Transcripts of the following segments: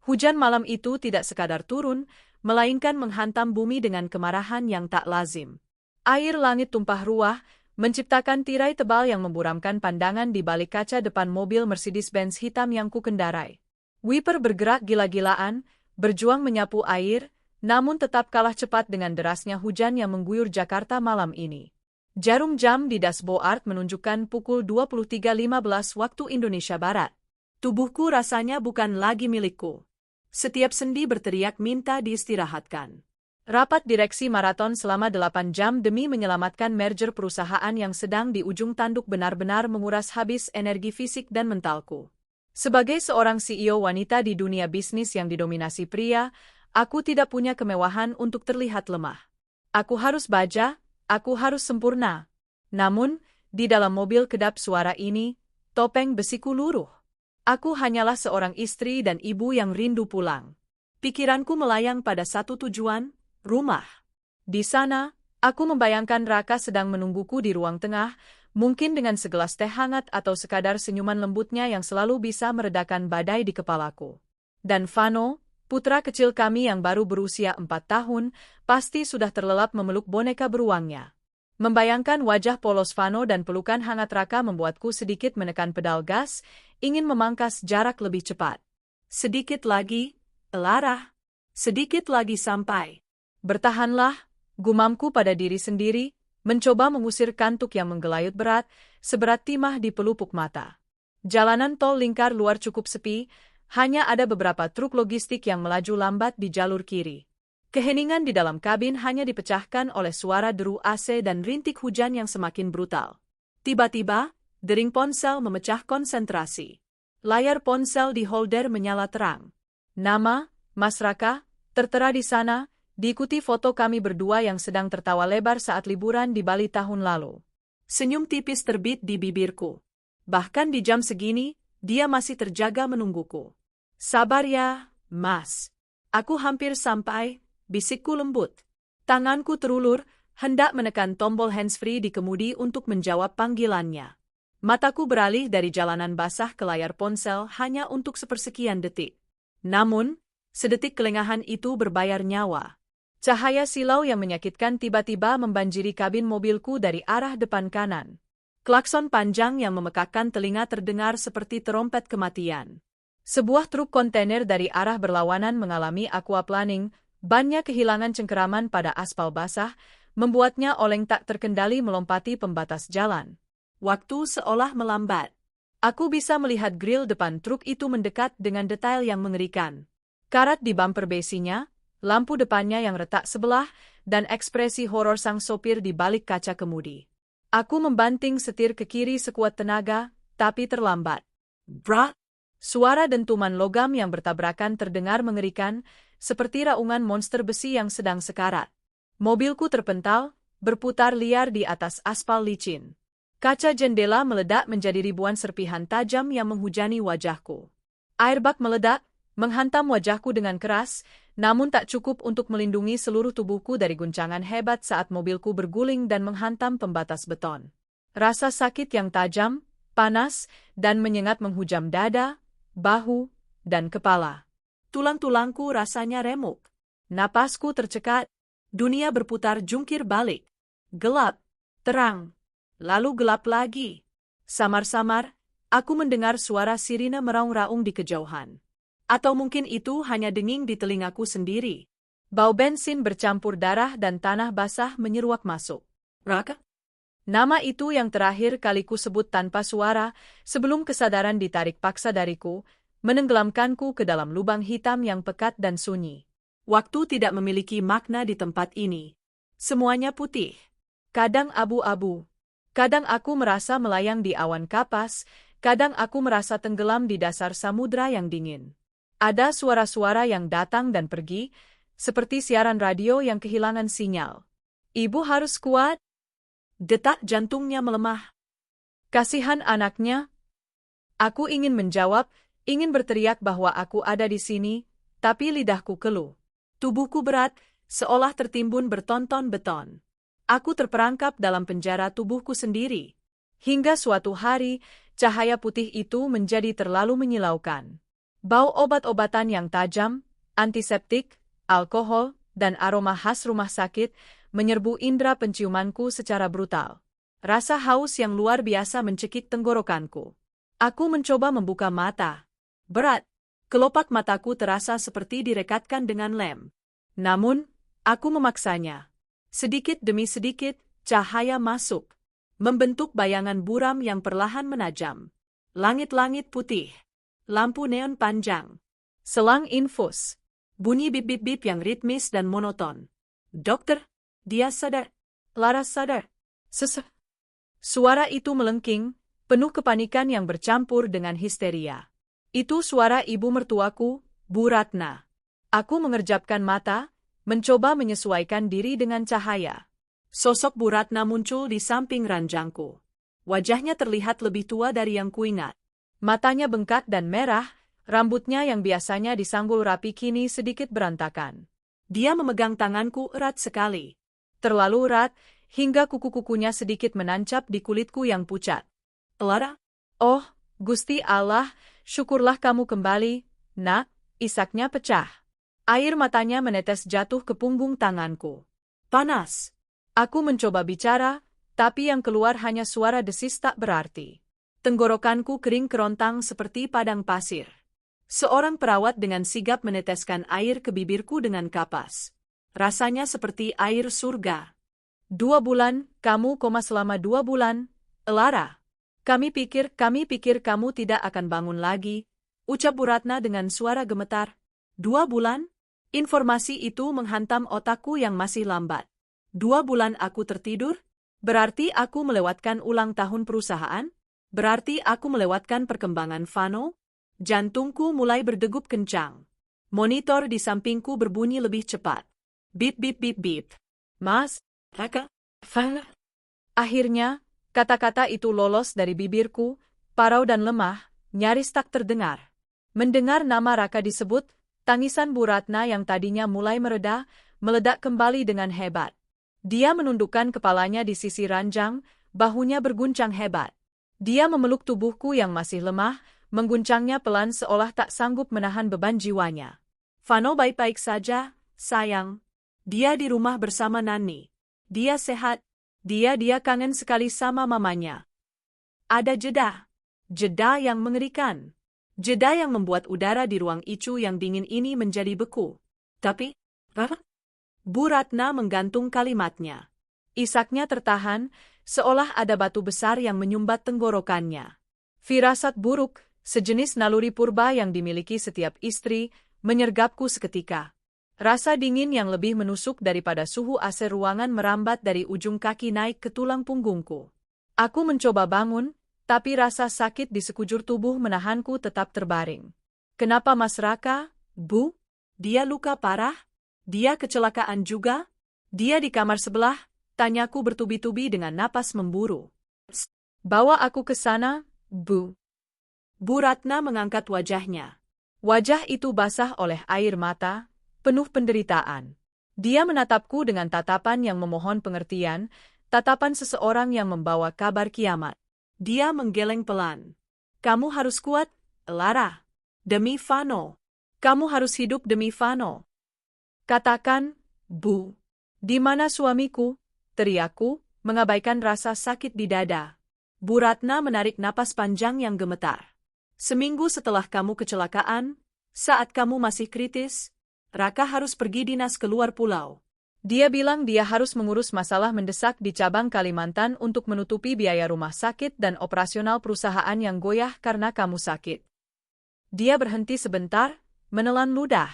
Hujan malam itu tidak sekadar turun, melainkan menghantam bumi dengan kemarahan yang tak lazim. Air langit tumpah ruah, menciptakan tirai tebal yang memburamkan pandangan di balik kaca depan mobil Mercedes-Benz hitam yang kukendarai. Wiper bergerak gila-gilaan, berjuang menyapu air, namun tetap kalah cepat dengan derasnya hujan yang mengguyur Jakarta malam ini. Jarum jam di dashboard menunjukkan pukul 23.15 waktu Indonesia Barat. Tubuhku rasanya bukan lagi milikku. Setiap sendi berteriak minta diistirahatkan. Rapat direksi maraton selama 8 jam demi menyelamatkan merger perusahaan yang sedang di ujung tanduk benar-benar menguras habis energi fisik dan mentalku. Sebagai seorang CEO wanita di dunia bisnis yang didominasi pria, aku tidak punya kemewahan untuk terlihat lemah. Aku harus baja, aku harus sempurna. Namun, di dalam mobil kedap suara ini, topeng besiku luruh. Aku hanyalah seorang istri dan ibu yang rindu pulang. Pikiranku melayang pada satu tujuan, rumah. Di sana, aku membayangkan Raka sedang menungguku di ruang tengah, mungkin dengan segelas teh hangat atau sekadar senyuman lembutnya yang selalu bisa meredakan badai di kepalaku. Dan Vano, putra kecil kami yang baru berusia 4 tahun, pasti sudah terlelap memeluk boneka beruangnya. Membayangkan wajah polos Vano dan pelukan hangat Raka membuatku sedikit menekan pedal gas, ingin memangkas jarak lebih cepat. Sedikit lagi, Lara. Sedikit lagi sampai. Bertahanlah, gumamku pada diri sendiri, mencoba mengusir kantuk yang menggelayut berat, seberat timah di pelupuk mata. Jalanan tol lingkar luar cukup sepi, hanya ada beberapa truk logistik yang melaju lambat di jalur kiri. Keheningan di dalam kabin hanya dipecahkan oleh suara deru AC dan rintik hujan yang semakin brutal. Tiba-tiba, dering ponsel memecah konsentrasi. Layar ponsel di holder menyala terang. Nama, Mas Raka, tertera di sana, diikuti foto kami berdua yang sedang tertawa lebar saat liburan di Bali tahun lalu. Senyum tipis terbit di bibirku. Bahkan di jam segini, dia masih terjaga menungguku. Sabar ya, Mas. Aku hampir sampai, bisikku lembut. Tanganku terulur, hendak menekan tombol handsfree di kemudi untuk menjawab panggilannya. Mataku beralih dari jalanan basah ke layar ponsel hanya untuk sepersekian detik. Namun, sedetik kelengahan itu berbayar nyawa. Cahaya silau yang menyakitkan tiba-tiba membanjiri kabin mobilku dari arah depan kanan. Klakson panjang yang memekakkan telinga terdengar seperti terompet kematian. Sebuah truk kontainer dari arah berlawanan mengalami aquaplaning, bannya kehilangan cengkeraman pada aspal basah, membuatnya oleng tak terkendali melompati pembatas jalan. Waktu seolah melambat. Aku bisa melihat grill depan truk itu mendekat dengan detail yang mengerikan. Karat di bumper besinya, lampu depannya yang retak sebelah, dan ekspresi horor sang sopir di balik kaca kemudi. Aku membanting setir ke kiri sekuat tenaga, tapi terlambat. Brak! Suara dentuman logam yang bertabrakan terdengar mengerikan, seperti raungan monster besi yang sedang sekarat. Mobilku terpental, berputar liar di atas aspal licin. Kaca jendela meledak menjadi ribuan serpihan tajam yang menghujani wajahku. Airbag meledak, menghantam wajahku dengan keras, namun tak cukup untuk melindungi seluruh tubuhku dari guncangan hebat saat mobilku berguling dan menghantam pembatas beton. Rasa sakit yang tajam, panas, dan menyengat menghujam dada, bahu, dan kepala. Tulang-tulangku rasanya remuk. Napasku tercekat. Dunia berputar jungkir balik. Gelap, terang, lalu gelap lagi. Samar-samar, aku mendengar suara sirine meraung-raung di kejauhan. Atau mungkin itu hanya denging di telingaku sendiri. Bau bensin bercampur darah dan tanah basah menyeruak masuk. Raka? Nama itu yang terakhir kaliku sebut tanpa suara, sebelum kesadaran ditarik paksa dariku, menenggelamkanku ke dalam lubang hitam yang pekat dan sunyi. Waktu tidak memiliki makna di tempat ini. Semuanya putih. Kadang abu-abu. Kadang aku merasa melayang di awan kapas, kadang aku merasa tenggelam di dasar samudra yang dingin. Ada suara-suara yang datang dan pergi, seperti siaran radio yang kehilangan sinyal. Ibu harus kuat. Detak jantungnya melemah. Kasihan anaknya. Aku ingin menjawab, ingin berteriak bahwa aku ada di sini, tapi lidahku keluh. Tubuhku berat, seolah tertimbun bertonton beton. Aku terperangkap dalam penjara tubuhku sendiri. Hingga suatu hari, cahaya putih itu menjadi terlalu menyilaukan. Bau obat-obatan yang tajam, antiseptik, alkohol, dan aroma khas rumah sakit menyerbu indera penciumanku secara brutal. Rasa haus yang luar biasa mencekik tenggorokanku. Aku mencoba membuka mata. Berat. Kelopak mataku terasa seperti direkatkan dengan lem. Namun, aku memaksanya. Sedikit demi sedikit, cahaya masuk. Membentuk bayangan buram yang perlahan menajam. Langit-langit putih. Lampu neon panjang. Selang infus. Bunyi bip-bip-bip yang ritmis dan monoton. Dokter, dia sadar. Laras sadar. Suara itu melengking, penuh kepanikan yang bercampur dengan histeria. Itu suara ibu mertuaku, Bu Ratna. Aku mengerjapkan mata, mencoba menyesuaikan diri dengan cahaya. Sosok Bu Ratna muncul di samping ranjangku. Wajahnya terlihat lebih tua dari yang kuingat. Matanya bengkak dan merah, rambutnya yang biasanya disanggul rapi kini sedikit berantakan. Dia memegang tanganku erat sekali. Terlalu erat, hingga kuku-kukunya sedikit menancap di kulitku yang pucat. Lara? Oh, Gusti Allah, syukurlah kamu kembali, nak, isaknya pecah. Air matanya menetes jatuh ke punggung tanganku. Panas. Aku mencoba bicara, tapi yang keluar hanya suara desis tak berarti. Tenggorokanku kering kerontang seperti padang pasir. Seorang perawat dengan sigap meneteskan air ke bibirku dengan kapas. Rasanya seperti air surga. 2 bulan, kamu koma selama 2 bulan, Lara. Kami pikir kamu tidak akan bangun lagi, ucap Bu Ratna dengan suara gemetar. 2 bulan? Informasi itu menghantam otakku yang masih lambat. 2 bulan aku tertidur? Berarti aku melewatkan ulang tahun perusahaan? Berarti aku melewatkan perkembangan Vano? Jantungku mulai berdegup kencang. Monitor di sampingku berbunyi lebih cepat. Bip bip bip bip. Mas, Raka, Vano. Akhirnya, kata-kata itu lolos dari bibirku, parau dan lemah, nyaris tak terdengar. Mendengar nama Raka disebut, tangisan Bu Ratna yang tadinya mulai mereda, meledak kembali dengan hebat. Dia menundukkan kepalanya di sisi ranjang, bahunya berguncang hebat. Dia memeluk tubuhku yang masih lemah, mengguncangnya pelan seolah tak sanggup menahan beban jiwanya. Vano baik-baik saja, sayang. Dia di rumah bersama Nani. Dia sehat. Dia kangen sekali sama mamanya. Ada jeda. Jeda yang mengerikan. Jeda yang membuat udara di ruang ICU yang dingin ini menjadi beku. Tapi, apa? Bu Ratna menggantung kalimatnya. Isaknya tertahan, seolah ada batu besar yang menyumbat tenggorokannya. Firasat buruk, sejenis naluri purba yang dimiliki setiap istri, menyergapku seketika. Rasa dingin yang lebih menusuk daripada suhu AC ruangan merambat dari ujung kaki naik ke tulang punggungku. Aku mencoba bangun, tapi rasa sakit di sekujur tubuh menahanku tetap terbaring. Kenapa Mas Raka, Bu? Dia luka parah? Dia kecelakaan juga? Dia di kamar sebelah? Tanyaku bertubi-tubi dengan napas memburu. Bawa aku ke sana, Bu. Bu Ratna mengangkat wajahnya. Wajah itu basah oleh air mata, penuh penderitaan. Dia menatapku dengan tatapan yang memohon pengertian, tatapan seseorang yang membawa kabar kiamat. Dia menggeleng pelan. Kamu harus kuat, Lara. Demi Vano. Kamu harus hidup demi Vano. Katakan, Bu. Di mana suamiku? Teriakku, mengabaikan rasa sakit di dada. Bu Ratna menarik napas panjang yang gemetar. Seminggu setelah kamu kecelakaan, saat kamu masih kritis, Raka harus pergi dinas keluar pulau. Dia bilang dia harus mengurus masalah mendesak di cabang Kalimantan untuk menutupi biaya rumah sakit dan operasional perusahaan yang goyah karena kamu sakit. Dia berhenti sebentar, menelan ludah.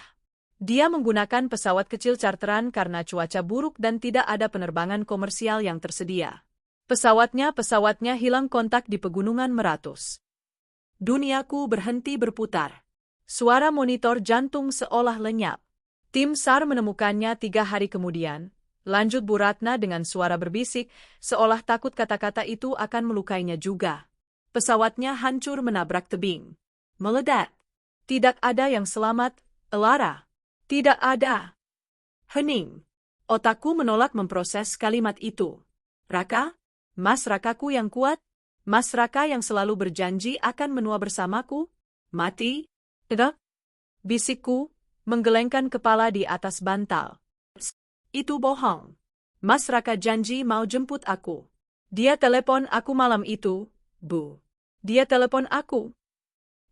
Dia menggunakan pesawat kecil charteran karena cuaca buruk dan tidak ada penerbangan komersial yang tersedia. Pesawatnya hilang kontak di pegunungan Meratus. Duniaku berhenti berputar. Suara monitor jantung seolah lenyap. Tim SAR menemukannya 3 hari kemudian, lanjut Bu Ratna dengan suara berbisik, seolah takut kata-kata itu akan melukainya juga. Pesawatnya hancur menabrak tebing. Meledak. Tidak ada yang selamat, Lara. Tidak ada. Hening. Otakku menolak memproses kalimat itu. Raka? Mas Rakaku yang kuat? Mas Raka yang selalu berjanji akan menua bersamaku? Mati? Tidak? bisikku, menggelengkan kepala di atas bantal. Itu bohong. Mas Raka janji mau jemput aku. Dia telepon aku malam itu, Bu. Dia telepon aku.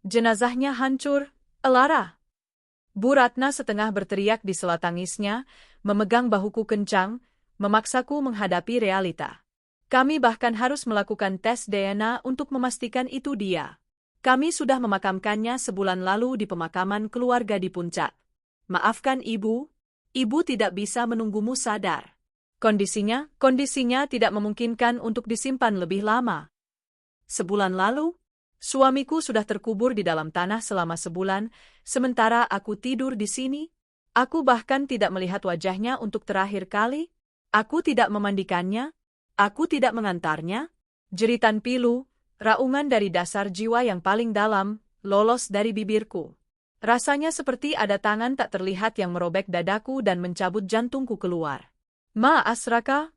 Jenazahnya hancur, Elara. Bu Ratna setengah berteriak di sela tangisnya, memegang bahuku kencang, memaksaku menghadapi realita. Kami bahkan harus melakukan tes DNA untuk memastikan itu dia. Kami sudah memakamkannya sebulan lalu di pemakaman keluarga di Puncak. Maafkan Ibu, Ibu tidak bisa menunggumu sadar. Kondisinya tidak memungkinkan untuk disimpan lebih lama. Sebulan lalu, suamiku sudah terkubur di dalam tanah selama sebulan, sementara aku tidur di sini. Aku bahkan tidak melihat wajahnya untuk terakhir kali. Aku tidak memandikannya. Aku tidak mengantarnya. Jeritan pilu, raungan dari dasar jiwa yang paling dalam, lolos dari bibirku. Rasanya seperti ada tangan tak terlihat yang merobek dadaku dan mencabut jantungku keluar. Mas Raka?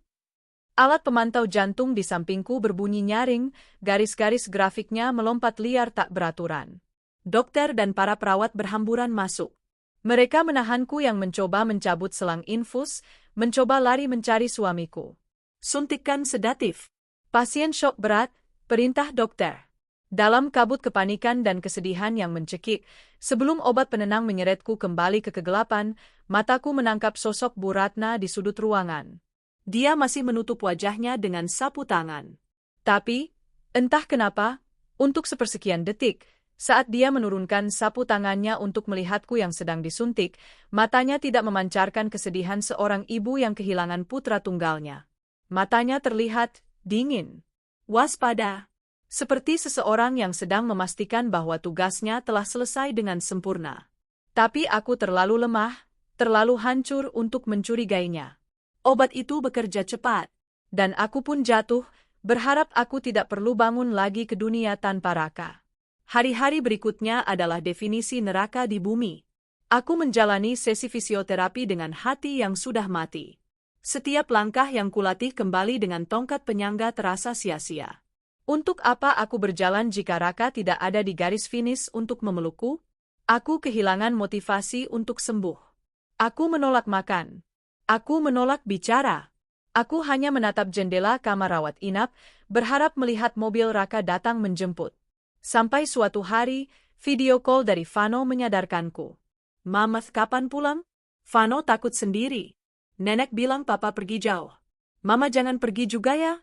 Alat pemantau jantung di sampingku berbunyi nyaring, garis-garis grafiknya melompat liar tak beraturan. Dokter dan para perawat berhamburan masuk. Mereka menahanku yang mencoba mencabut selang infus, mencoba lari mencari suamiku. Suntikan sedatif. Pasien syok berat, perintah dokter. Dalam kabut kepanikan dan kesedihan yang mencekik, sebelum obat penenang menyeretku kembali ke kegelapan, mataku menangkap sosok Bu Ratna di sudut ruangan. Dia masih menutup wajahnya dengan sapu tangan. Tapi, entah kenapa, untuk sepersekian detik, saat dia menurunkan sapu tangannya untuk melihatku yang sedang disuntik, matanya tidak memancarkan kesedihan seorang ibu yang kehilangan putra tunggalnya. Matanya terlihat dingin, waspada, seperti seseorang yang sedang memastikan bahwa tugasnya telah selesai dengan sempurna. Tapi aku terlalu lemah, terlalu hancur untuk mencurigainya. Obat itu bekerja cepat, dan aku pun jatuh, berharap aku tidak perlu bangun lagi ke dunia tanpa Raka. Hari-hari berikutnya adalah definisi neraka di bumi. Aku menjalani sesi fisioterapi dengan hati yang sudah mati. Setiap langkah yang kulatih kembali dengan tongkat penyangga terasa sia-sia. Untuk apa aku berjalan jika Raka tidak ada di garis finish untuk memelukku? Aku kehilangan motivasi untuk sembuh. Aku menolak makan. Aku menolak bicara. Aku hanya menatap jendela kamar rawat inap, berharap melihat mobil Raka datang menjemput. Sampai suatu hari, video call dari Vano menyadarkanku. Mama, kapan pulang? Vano takut sendiri. Nenek bilang papa pergi jauh. Mama jangan pergi juga ya?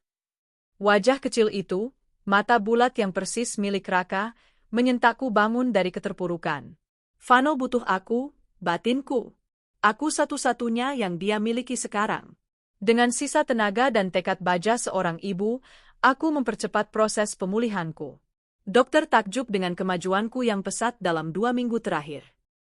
Wajah kecil itu, mata bulat yang persis milik Raka, menyentakku bangun dari keterpurukan. Vano butuh aku, batinku. Aku satu-satunya yang dia miliki sekarang. Dengan sisa tenaga dan tekad baja seorang ibu, aku mempercepat proses pemulihanku. Dokter takjub dengan kemajuanku yang pesat dalam 2 minggu terakhir.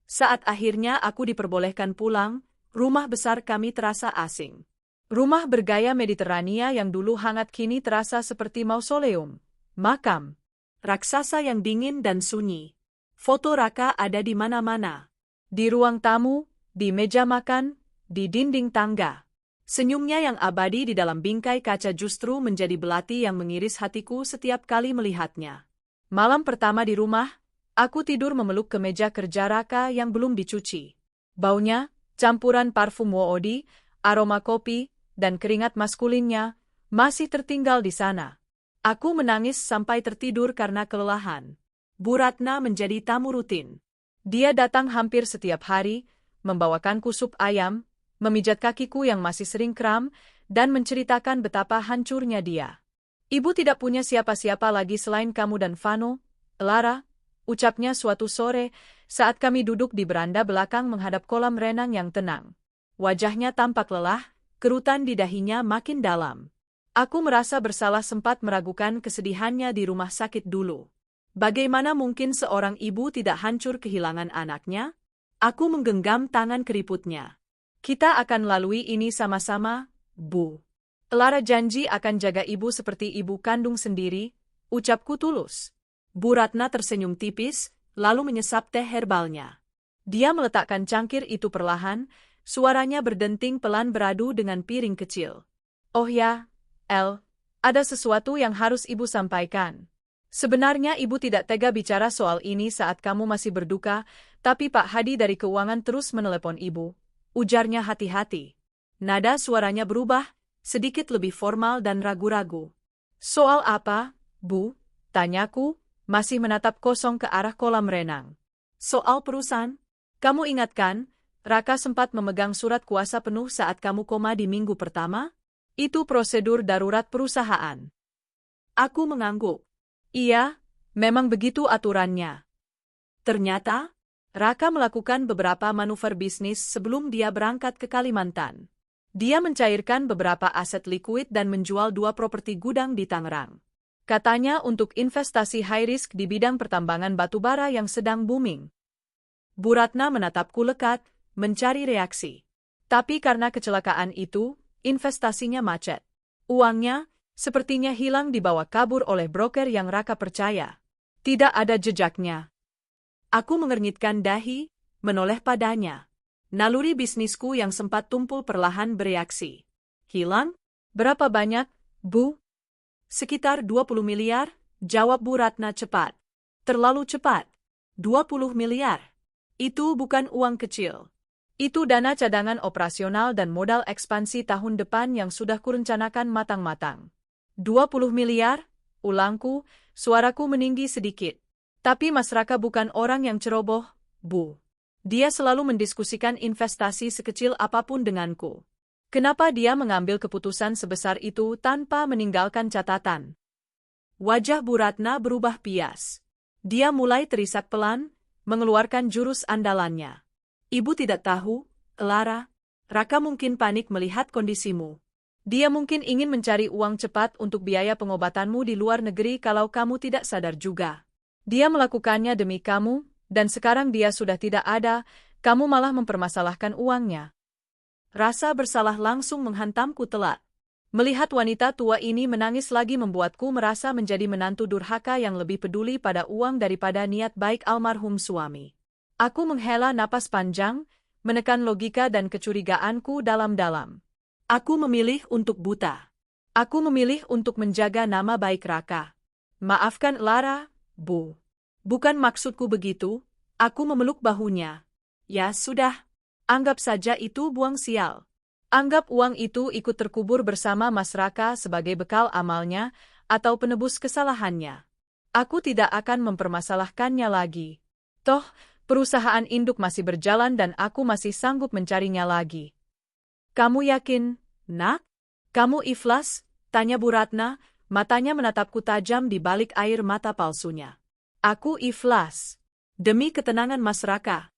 Saat akhirnya aku diperbolehkan pulang, rumah besar kami terasa asing. Rumah bergaya Mediterania yang dulu hangat kini terasa seperti mausoleum, makam, raksasa yang dingin dan sunyi. Foto Raka ada di mana-mana. Di ruang tamu, di meja makan, di dinding tangga. Senyumnya yang abadi di dalam bingkai kaca justru menjadi belati yang mengiris hatiku setiap kali melihatnya. Malam pertama di rumah, aku tidur memeluk kemeja kerja Raka yang belum dicuci. Baunya, campuran parfum Woody, aroma kopi, dan keringat maskulinnya, masih tertinggal di sana. Aku menangis sampai tertidur karena kelelahan. Bu Ratna menjadi tamu rutin. Dia datang hampir setiap hari, membawakanku sup ayam, memijat kakiku yang masih sering kram, dan menceritakan betapa hancurnya dia. Ibu tidak punya siapa-siapa lagi selain kamu dan Vano, Elara, ucapnya suatu sore, saat kami duduk di beranda belakang menghadap kolam renang yang tenang. Wajahnya tampak lelah, kerutan di dahinya makin dalam. Aku merasa bersalah sempat meragukan kesedihannya di rumah sakit dulu. Bagaimana mungkin seorang ibu tidak hancur kehilangan anaknya? Aku menggenggam tangan keriputnya. Kita akan lalui ini sama-sama, Bu. Elara janji akan jaga ibu seperti ibu kandung sendiri, ucapku tulus. Bu Ratna tersenyum tipis, lalu menyesap teh herbalnya. Dia meletakkan cangkir itu perlahan, suaranya berdenting pelan beradu dengan piring kecil. Oh ya, El, ada sesuatu yang harus ibu sampaikan. Sebenarnya ibu tidak tega bicara soal ini saat kamu masih berduka, Tapi Pak Hadi dari keuangan terus menelepon ibu. Ujarnya hati-hati. Nada suaranya berubah, sedikit lebih formal dan ragu-ragu. Soal apa, Bu? Tanyaku, masih menatap kosong ke arah kolam renang. Soal perusahaan? Kamu ingatkan, Raka sempat memegang surat kuasa penuh saat kamu koma di minggu pertama? Itu prosedur darurat perusahaan. Aku mengangguk. Iya, memang begitu aturannya. Ternyata, Raka melakukan beberapa manuver bisnis sebelum dia berangkat ke Kalimantan. Dia mencairkan beberapa aset likuid dan menjual 2 properti gudang di Tangerang. Katanya untuk investasi high risk di bidang pertambangan batubara yang sedang booming. Bu Ratna menatapku lekat, mencari reaksi. Tapi karena kecelakaan itu, investasinya macet. Uangnya, sepertinya hilang dibawa kabur oleh broker yang Raka percaya. Tidak ada jejaknya. Aku mengernyitkan dahi, menoleh padanya. Naluri bisnisku yang sempat tumpul perlahan bereaksi. Hilang? Berapa banyak, Bu? Sekitar 20 miliar, jawab Bu Ratna cepat. Terlalu cepat. 20 miliar. Itu bukan uang kecil. Itu dana cadangan operasional dan modal ekspansi tahun depan yang sudah kurencanakan matang-matang. 20 miliar? Ulangku, suaraku meninggi sedikit. Tapi Mas Raka bukan orang yang ceroboh, Bu. Dia selalu mendiskusikan investasi sekecil apapun denganku. Kenapa dia mengambil keputusan sebesar itu tanpa meninggalkan catatan? Wajah Bu Ratna berubah pias. Dia mulai terisak pelan, mengeluarkan jurus andalannya. Ibu tidak tahu, Lara. Raka mungkin panik melihat kondisimu. Dia mungkin ingin mencari uang cepat untuk biaya pengobatanmu di luar negeri kalau kamu tidak sadar juga. Dia melakukannya demi kamu, dan sekarang dia sudah tidak ada, kamu malah mempermasalahkan uangnya. Rasa bersalah langsung menghantamku telak. Melihat wanita tua ini menangis lagi membuatku merasa menjadi menantu durhaka yang lebih peduli pada uang daripada niat baik almarhum suami. Aku menghela napas panjang, menekan logika dan kecurigaanku dalam-dalam. Aku memilih untuk buta. Aku memilih untuk menjaga nama baik Raka. Maafkan Lara, Bu. Bukan maksudku begitu, aku memeluk bahunya. Ya sudah, anggap saja itu buang sial. Anggap uang itu ikut terkubur bersama Mas Raka sebagai bekal amalnya atau penebus kesalahannya. Aku tidak akan mempermasalahkannya lagi. Toh, perusahaan induk masih berjalan dan aku masih sanggup mencarinya lagi. Kamu yakin, Nak? Kamu ikhlas? Tanya Bu Ratna, matanya menatapku tajam di balik air mata palsunya. Aku ikhlas. Demi ketenangan Mas Raka.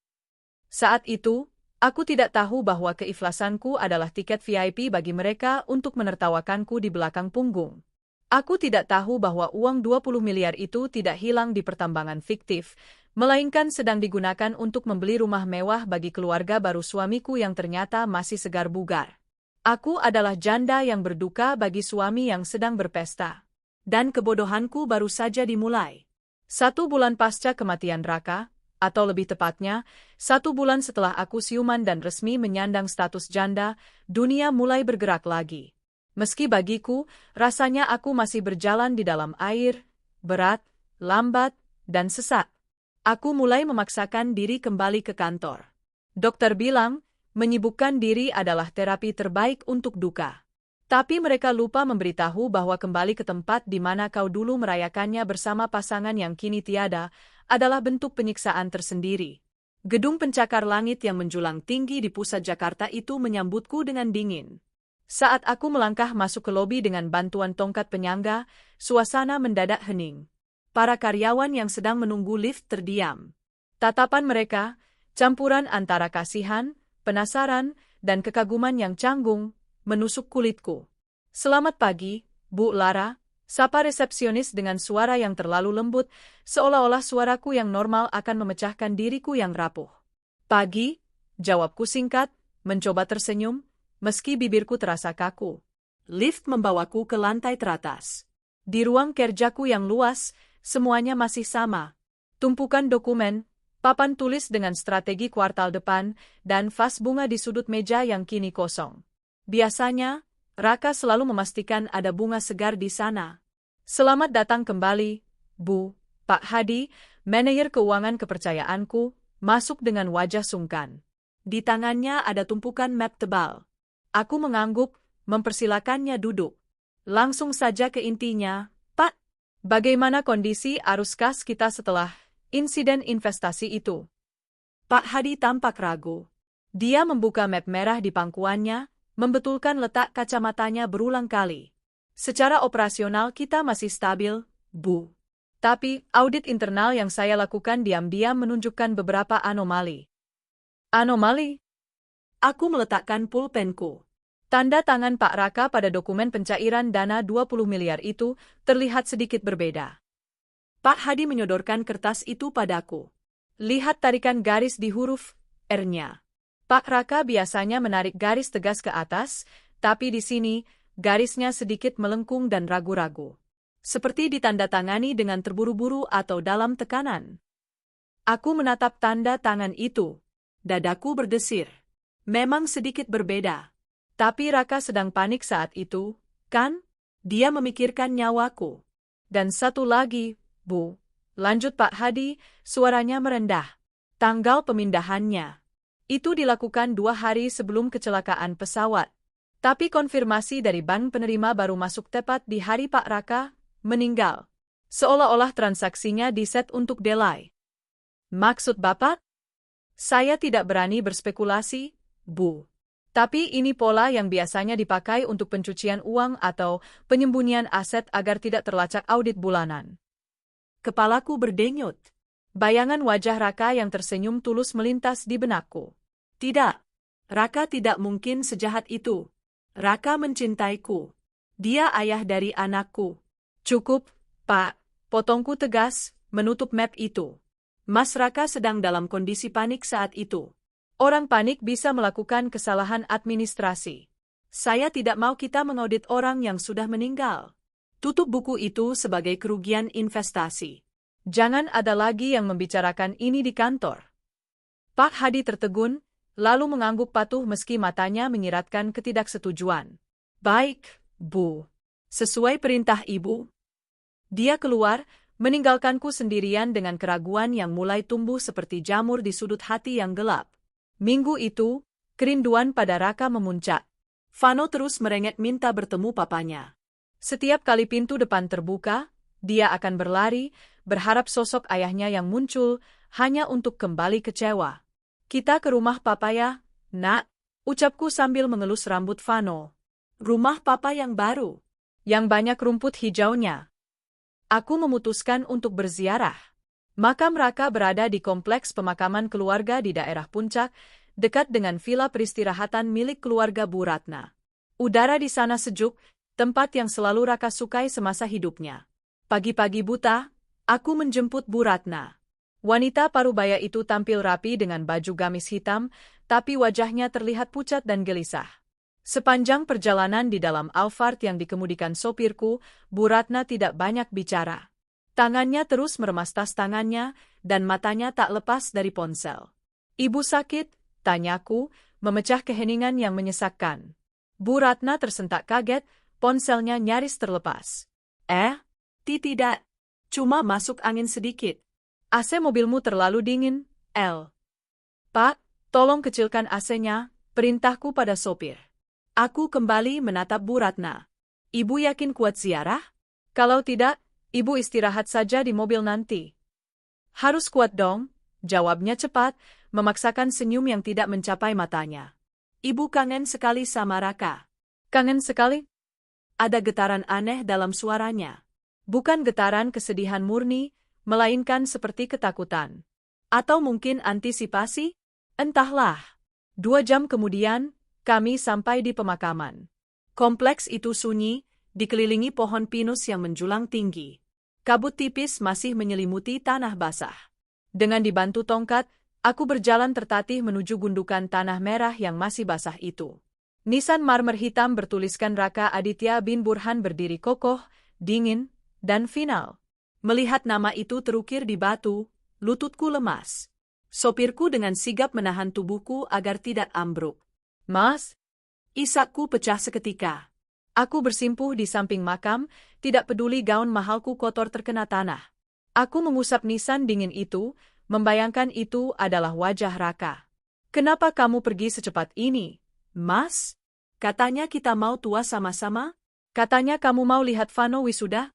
Saat itu, aku tidak tahu bahwa keikhlasanku adalah tiket VIP bagi mereka untuk menertawakanku di belakang punggung. Aku tidak tahu bahwa uang 20 miliar itu tidak hilang di pertambangan fiktif, melainkan sedang digunakan untuk membeli rumah mewah bagi keluarga baru suamiku yang ternyata masih segar bugar. Aku adalah janda yang berduka bagi suami yang sedang berpesta. Dan kebodohanku baru saja dimulai. 1 bulan pasca kematian Raka, atau lebih tepatnya, 1 bulan setelah aku siuman dan resmi menyandang status janda, dunia mulai bergerak lagi. Meski bagiku, rasanya aku masih berjalan di dalam air, berat, lambat, dan sesak. Aku mulai memaksakan diri kembali ke kantor. Dokter bilang, menyibukkan diri adalah terapi terbaik untuk duka. Tapi mereka lupa memberitahu bahwa kembali ke tempat di mana kau dulu merayakannya bersama pasangan yang kini tiada, adalah bentuk penyiksaan tersendiri. Gedung pencakar langit yang menjulang tinggi di pusat Jakarta itu menyambutku dengan dingin. Saat aku melangkah masuk ke lobi dengan bantuan tongkat penyangga, suasana mendadak hening. Para karyawan yang sedang menunggu lift terdiam. Tatapan mereka, campuran antara kasihan, penasaran, dan kekaguman yang canggung, menusuk kulitku. Selamat pagi, Bu Lara, sapa resepsionis dengan suara yang terlalu lembut, seolah-olah suaraku yang normal akan memecahkan diriku yang rapuh. Pagi, jawabku singkat, mencoba tersenyum, meski bibirku terasa kaku. Lift membawaku ke lantai teratas. Di ruang kerjaku yang luas, semuanya masih sama. Tumpukan dokumen, papan tulis dengan strategi kuartal depan, dan vas bunga di sudut meja yang kini kosong. Biasanya, Raka selalu memastikan ada bunga segar di sana. Selamat datang kembali, Bu, Pak Hadi, manajer keuangan kepercayaanku, masuk dengan wajah sungkan. Di tangannya ada tumpukan map tebal. Aku mengangguk, mempersilakannya duduk. Langsung saja ke intinya, Pak. Bagaimana kondisi arus kas kita setelah insiden investasi itu? Pak Hadi tampak ragu. Dia membuka map merah di pangkuannya, membetulkan letak kacamatanya berulang kali. Secara operasional kita masih stabil, Bu. Tapi, audit internal yang saya lakukan diam-diam menunjukkan beberapa anomali. Anomali? Aku meletakkan pulpenku. Tanda tangan Pak Raka pada dokumen pencairan dana 20 miliar itu terlihat sedikit berbeda. Pak Hadi menyodorkan kertas itu padaku. Lihat tarikan garis di huruf R-nya. Pak Raka biasanya menarik garis tegas ke atas, tapi di sini, garisnya sedikit melengkung dan ragu-ragu. Seperti ditandatangani dengan terburu-buru atau dalam tekanan. Aku menatap tanda tangan itu. Dadaku berdesir. Memang sedikit berbeda. Tapi Raka sedang panik saat itu, kan? Dia memikirkan nyawaku. Dan satu lagi, Bu. Lanjut Pak Hadi, suaranya merendah. Tanggal pemindahannya. Itu dilakukan 2 hari sebelum kecelakaan pesawat. Tapi konfirmasi dari bank penerima baru masuk tepat di hari Pak Raka meninggal. Seolah-olah transaksinya diset untuk delay. Maksud Bapak? Saya tidak berani berspekulasi, Bu. Tapi ini pola yang biasanya dipakai untuk pencucian uang atau penyembunyian aset agar tidak terlacak audit bulanan. Kepalaku berdenyut. Bayangan wajah Raka yang tersenyum tulus melintas di benakku. Tidak. Raka tidak mungkin sejahat itu. Raka mencintaiku. Dia ayah dari anakku. Cukup, Pak. Potongku tegas, menutup map itu. Mas Raka sedang dalam kondisi panik saat itu. Orang panik bisa melakukan kesalahan administrasi. Saya tidak mau kita mengaudit orang yang sudah meninggal. Tutup buku itu sebagai kerugian investasi. Jangan ada lagi yang membicarakan ini di kantor. Pak Hadi tertegun, lalu mengangguk patuh meski matanya menyiratkan ketidaksetujuan. Baik, Bu. Sesuai perintah Ibu. Dia keluar, meninggalkanku sendirian dengan keraguan yang mulai tumbuh seperti jamur di sudut hati yang gelap. Minggu itu, kerinduan pada Raka memuncak. Vano terus merengek minta bertemu papanya. Setiap kali pintu depan terbuka, dia akan berlari, berharap sosok ayahnya yang muncul, hanya untuk kembali kecewa. Kita ke rumah papa ya, Nak, ucapku sambil mengelus rambut Vano. Rumah papa yang baru, yang banyak rumput hijaunya. Aku memutuskan untuk berziarah. Makam Raka berada di kompleks pemakaman keluarga di daerah Puncak, dekat dengan vila peristirahatan milik keluarga Bu Ratna. Udara di sana sejuk, tempat yang selalu Raka sukai semasa hidupnya. Pagi-pagi buta, aku menjemput Bu Ratna. Wanita parubaya itu tampil rapi dengan baju gamis hitam, tapi wajahnya terlihat pucat dan gelisah. Sepanjang perjalanan di dalam Alphard yang dikemudikan sopirku, Bu Ratna tidak banyak bicara. Tangannya terus meremas tas tangannya, dan matanya tak lepas dari ponsel. Ibu sakit? Tanyaku, memecah keheningan yang menyesakkan. Bu Ratna tersentak kaget, ponselnya nyaris terlepas. Tidak. Cuma masuk angin sedikit. AC mobilmu terlalu dingin, El. Pak, tolong kecilkan AC-nya, perintahku pada sopir. Aku kembali menatap Bu Ratna. Ibu yakin kuat ziarah? Kalau tidak, Ibu istirahat saja di mobil nanti. Harus kuat dong, jawabnya cepat, memaksakan senyum yang tidak mencapai matanya. Ibu kangen sekali sama Raka. Kangen sekali? Ada getaran aneh dalam suaranya. Bukan getaran kesedihan murni, melainkan seperti ketakutan. Atau mungkin antisipasi? Entahlah. 2 jam kemudian, kami sampai di pemakaman. Kompleks itu sunyi, dikelilingi pohon pinus yang menjulang tinggi. Kabut tipis masih menyelimuti tanah basah. Dengan dibantu tongkat, aku berjalan tertatih menuju gundukan tanah merah yang masih basah itu. Nisan marmer hitam bertuliskan Raka Aditya bin Burhan berdiri kokoh, dingin, dan final. Melihat nama itu terukir di batu, lututku lemas. Sopirku dengan sigap menahan tubuhku agar tidak ambruk. Mas? Isakku pecah seketika. Aku bersimpuh di samping makam, tidak peduli gaun mahalku kotor terkena tanah. Aku mengusap nisan dingin itu, membayangkan itu adalah wajah Raka. "Kenapa kamu pergi secepat ini, Mas? Katanya kita mau tua sama-sama? Katanya kamu mau lihat Vano wisuda?"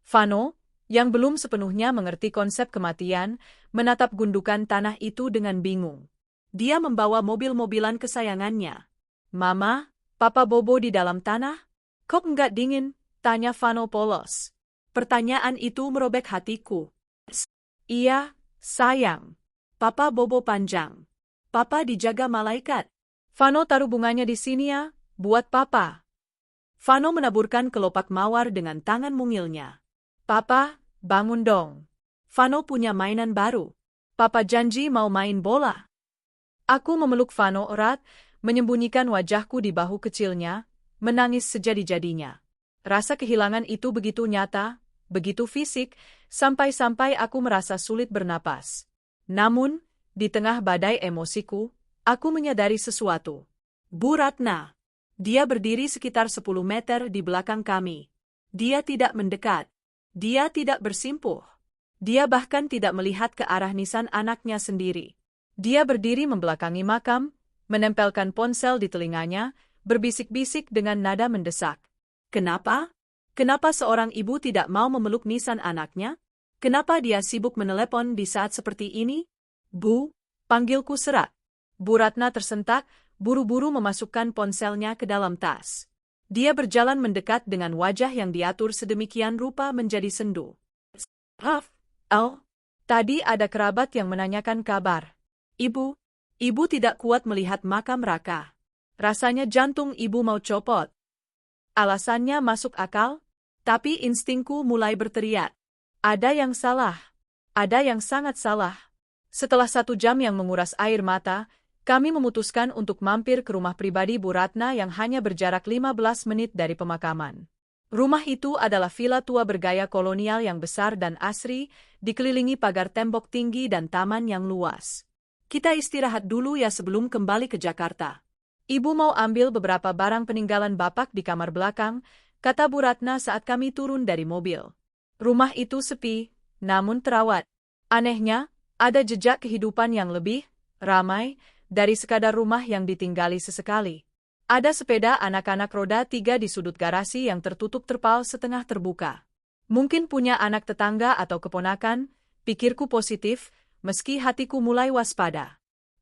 Vano, yang belum sepenuhnya mengerti konsep kematian, menatap gundukan tanah itu dengan bingung. Dia membawa mobil-mobilan kesayangannya. "Mama, Papa Bobo di dalam tanah? Kok enggak dingin?" tanya Vano polos. Pertanyaan itu merobek hatiku. "Iya, sayang. Papa Bobo panjang. Papa dijaga malaikat." "Vano taruh bunganya di sini ya, buat Papa." Vano menaburkan kelopak mawar dengan tangan mungilnya. "Papa, bangun dong. Vano punya mainan baru. Papa janji mau main bola." Aku memeluk Vano erat, menyembunyikan wajahku di bahu kecilnya, menangis sejadi-jadinya. Rasa kehilangan itu begitu nyata, begitu fisik, sampai-sampai aku merasa sulit bernapas. Namun, di tengah badai emosiku, aku menyadari sesuatu. Bu Ratna. Dia berdiri sekitar 10 meter di belakang kami. Dia tidak mendekat. Dia tidak bersimpuh. Dia bahkan tidak melihat ke arah nisan anaknya sendiri. Dia berdiri membelakangi makam, menempelkan ponsel di telinganya, berbisik-bisik dengan nada mendesak. "Kenapa? Kenapa seorang ibu tidak mau memeluk nisan anaknya? Kenapa dia sibuk menelepon di saat seperti ini?" "Bu," panggilku serak. Bu Ratna tersentak, buru-buru memasukkan ponselnya ke dalam tas. Dia berjalan mendekat dengan wajah yang diatur sedemikian rupa menjadi sendu. Tadi ada kerabat yang menanyakan kabar. Ibu tidak kuat melihat makam Raka. Rasanya jantung ibu mau copot. Alasannya masuk akal, tapi instingku mulai berteriak. Ada yang salah. Ada yang sangat salah. Setelah 1 jam yang menguras air mata, kami memutuskan untuk mampir ke rumah pribadi Bu Ratna yang hanya berjarak 15 menit dari pemakaman. Rumah itu adalah villa tua bergaya kolonial yang besar dan asri, dikelilingi pagar tembok tinggi dan taman yang luas. "Kita istirahat dulu ya sebelum kembali ke Jakarta. Ibu mau ambil beberapa barang peninggalan Bapak di kamar belakang," kata Bu Ratna saat kami turun dari mobil. Rumah itu sepi, namun terawat. Anehnya, ada jejak kehidupan yang lebih ramai dari sekadar rumah yang ditinggali sesekali. Ada sepeda anak-anak roda 3 di sudut garasi yang tertutup terpal setengah terbuka. Mungkin punya anak tetangga atau keponakan, pikirku positif, meski hatiku mulai waspada.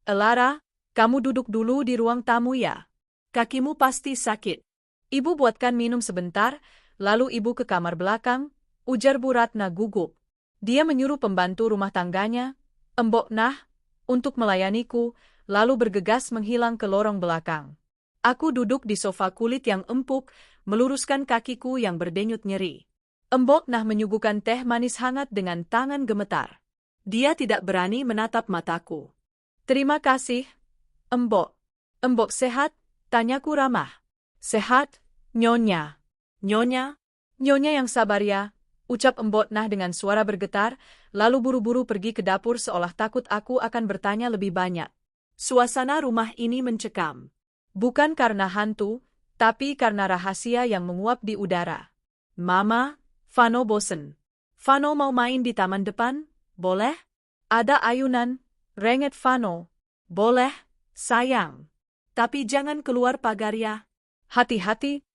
"Elara, kamu duduk dulu di ruang tamu ya. Kakimu pasti sakit." "Ibu buatkan minum sebentar, lalu ibu ke kamar belakang," ujar Bu Ratna gugup. Dia menyuruh pembantu rumah tangganya, Mbok Nah, untuk melayaniku, lalu bergegas menghilang ke lorong belakang. Aku duduk di sofa kulit yang empuk, meluruskan kakiku yang berdenyut nyeri. Mbok Nah menyuguhkan teh manis hangat dengan tangan gemetar. Dia tidak berani menatap mataku. "Terima kasih, Mbok. Mbok sehat?" tanyaku ramah. "Sehat, Nyonya." "Nyonya? Nyonya yang sabar ya," ucap Mbok Nah dengan suara bergetar, lalu buru-buru pergi ke dapur seolah takut aku akan bertanya lebih banyak. Suasana rumah ini mencekam. Bukan karena hantu, tapi karena rahasia yang menguap di udara. "Mama, Vano bosen. Vano mau main di taman depan, boleh? Ada ayunan," renget Vano. "Boleh, sayang. Tapi jangan keluar pagar ya. Hati-hati."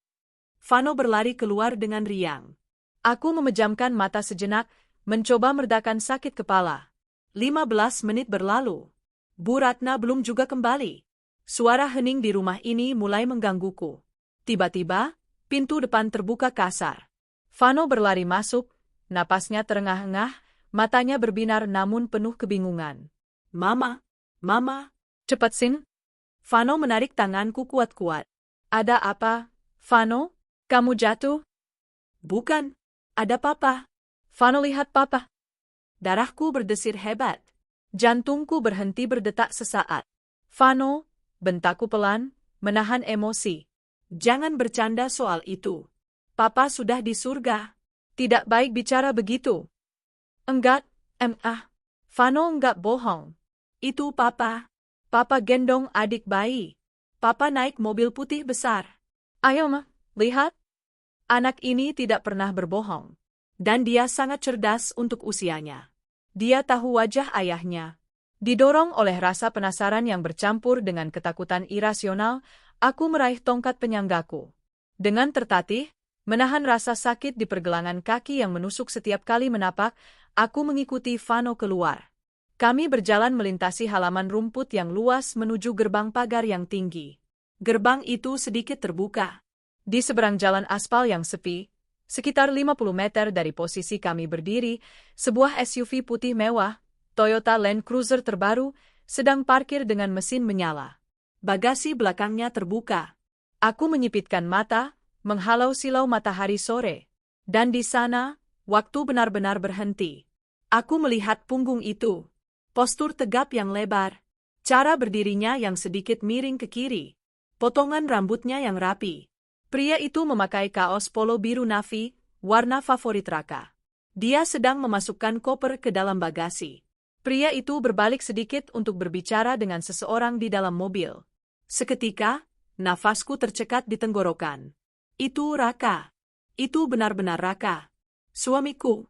Vano berlari keluar dengan riang. Aku memejamkan mata sejenak, mencoba meredakan sakit kepala. 15 menit berlalu. Bu Ratna belum juga kembali. Suara hening di rumah ini mulai menggangguku. Tiba-tiba, pintu depan terbuka kasar. Vano berlari masuk, napasnya terengah-engah, matanya berbinar namun penuh kebingungan. Mama, cepat Sin." Vano menarik tanganku kuat-kuat. "Ada apa, Vano? Kamu jatuh?" "Bukan, ada Papa." Vano lihat Papa. Darahku berdesir hebat. Jantungku berhenti berdetak sesaat. "Vano," bentakku pelan, menahan emosi. "Jangan bercanda soal itu. Papa sudah di surga. Tidak baik bicara begitu." "Enggak, Vano enggak bohong. Itu Papa. Papa gendong adik bayi. Papa naik mobil putih besar. Ayo Ma, lihat. Anak ini tidak pernah berbohong. Dan dia sangat cerdas untuk usianya. Dia tahu wajah ayahnya. Didorong oleh rasa penasaran yang bercampur dengan ketakutan irasional, aku meraih tongkat penyanggaku. Dengan tertatih, menahan rasa sakit di pergelangan kaki yang menusuk setiap kali menapak, aku mengikuti Vano keluar. Kami berjalan melintasi halaman rumput yang luas menuju gerbang pagar yang tinggi. Gerbang itu sedikit terbuka. Di seberang jalan aspal yang sepi, sekitar 50 meter dari posisi kami berdiri, sebuah SUV putih mewah, Toyota Land Cruiser terbaru, sedang parkir dengan mesin menyala. Bagasi belakangnya terbuka. Aku menyipitkan mata, menghalau silau matahari sore. Dan di sana, waktu benar-benar berhenti. Aku melihat punggung itu. Postur tegap yang lebar. Cara berdirinya yang sedikit miring ke kiri. Potongan rambutnya yang rapi. Pria itu memakai kaos polo biru navy, warna favorit Raka. Dia sedang memasukkan koper ke dalam bagasi. Pria itu berbalik sedikit untuk berbicara dengan seseorang di dalam mobil. Seketika, nafasku tercekat di tenggorokan. Itu Raka. Itu benar-benar Raka. Suamiku.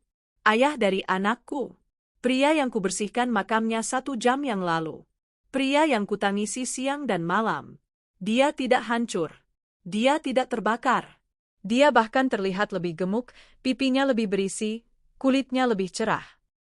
Ayah dari anakku. Pria yang kubersihkan makamnya 1 jam yang lalu. Pria yang kutangisi siang dan malam. Dia tidak hancur. Dia tidak terbakar. Dia bahkan terlihat lebih gemuk, pipinya lebih berisi, kulitnya lebih cerah.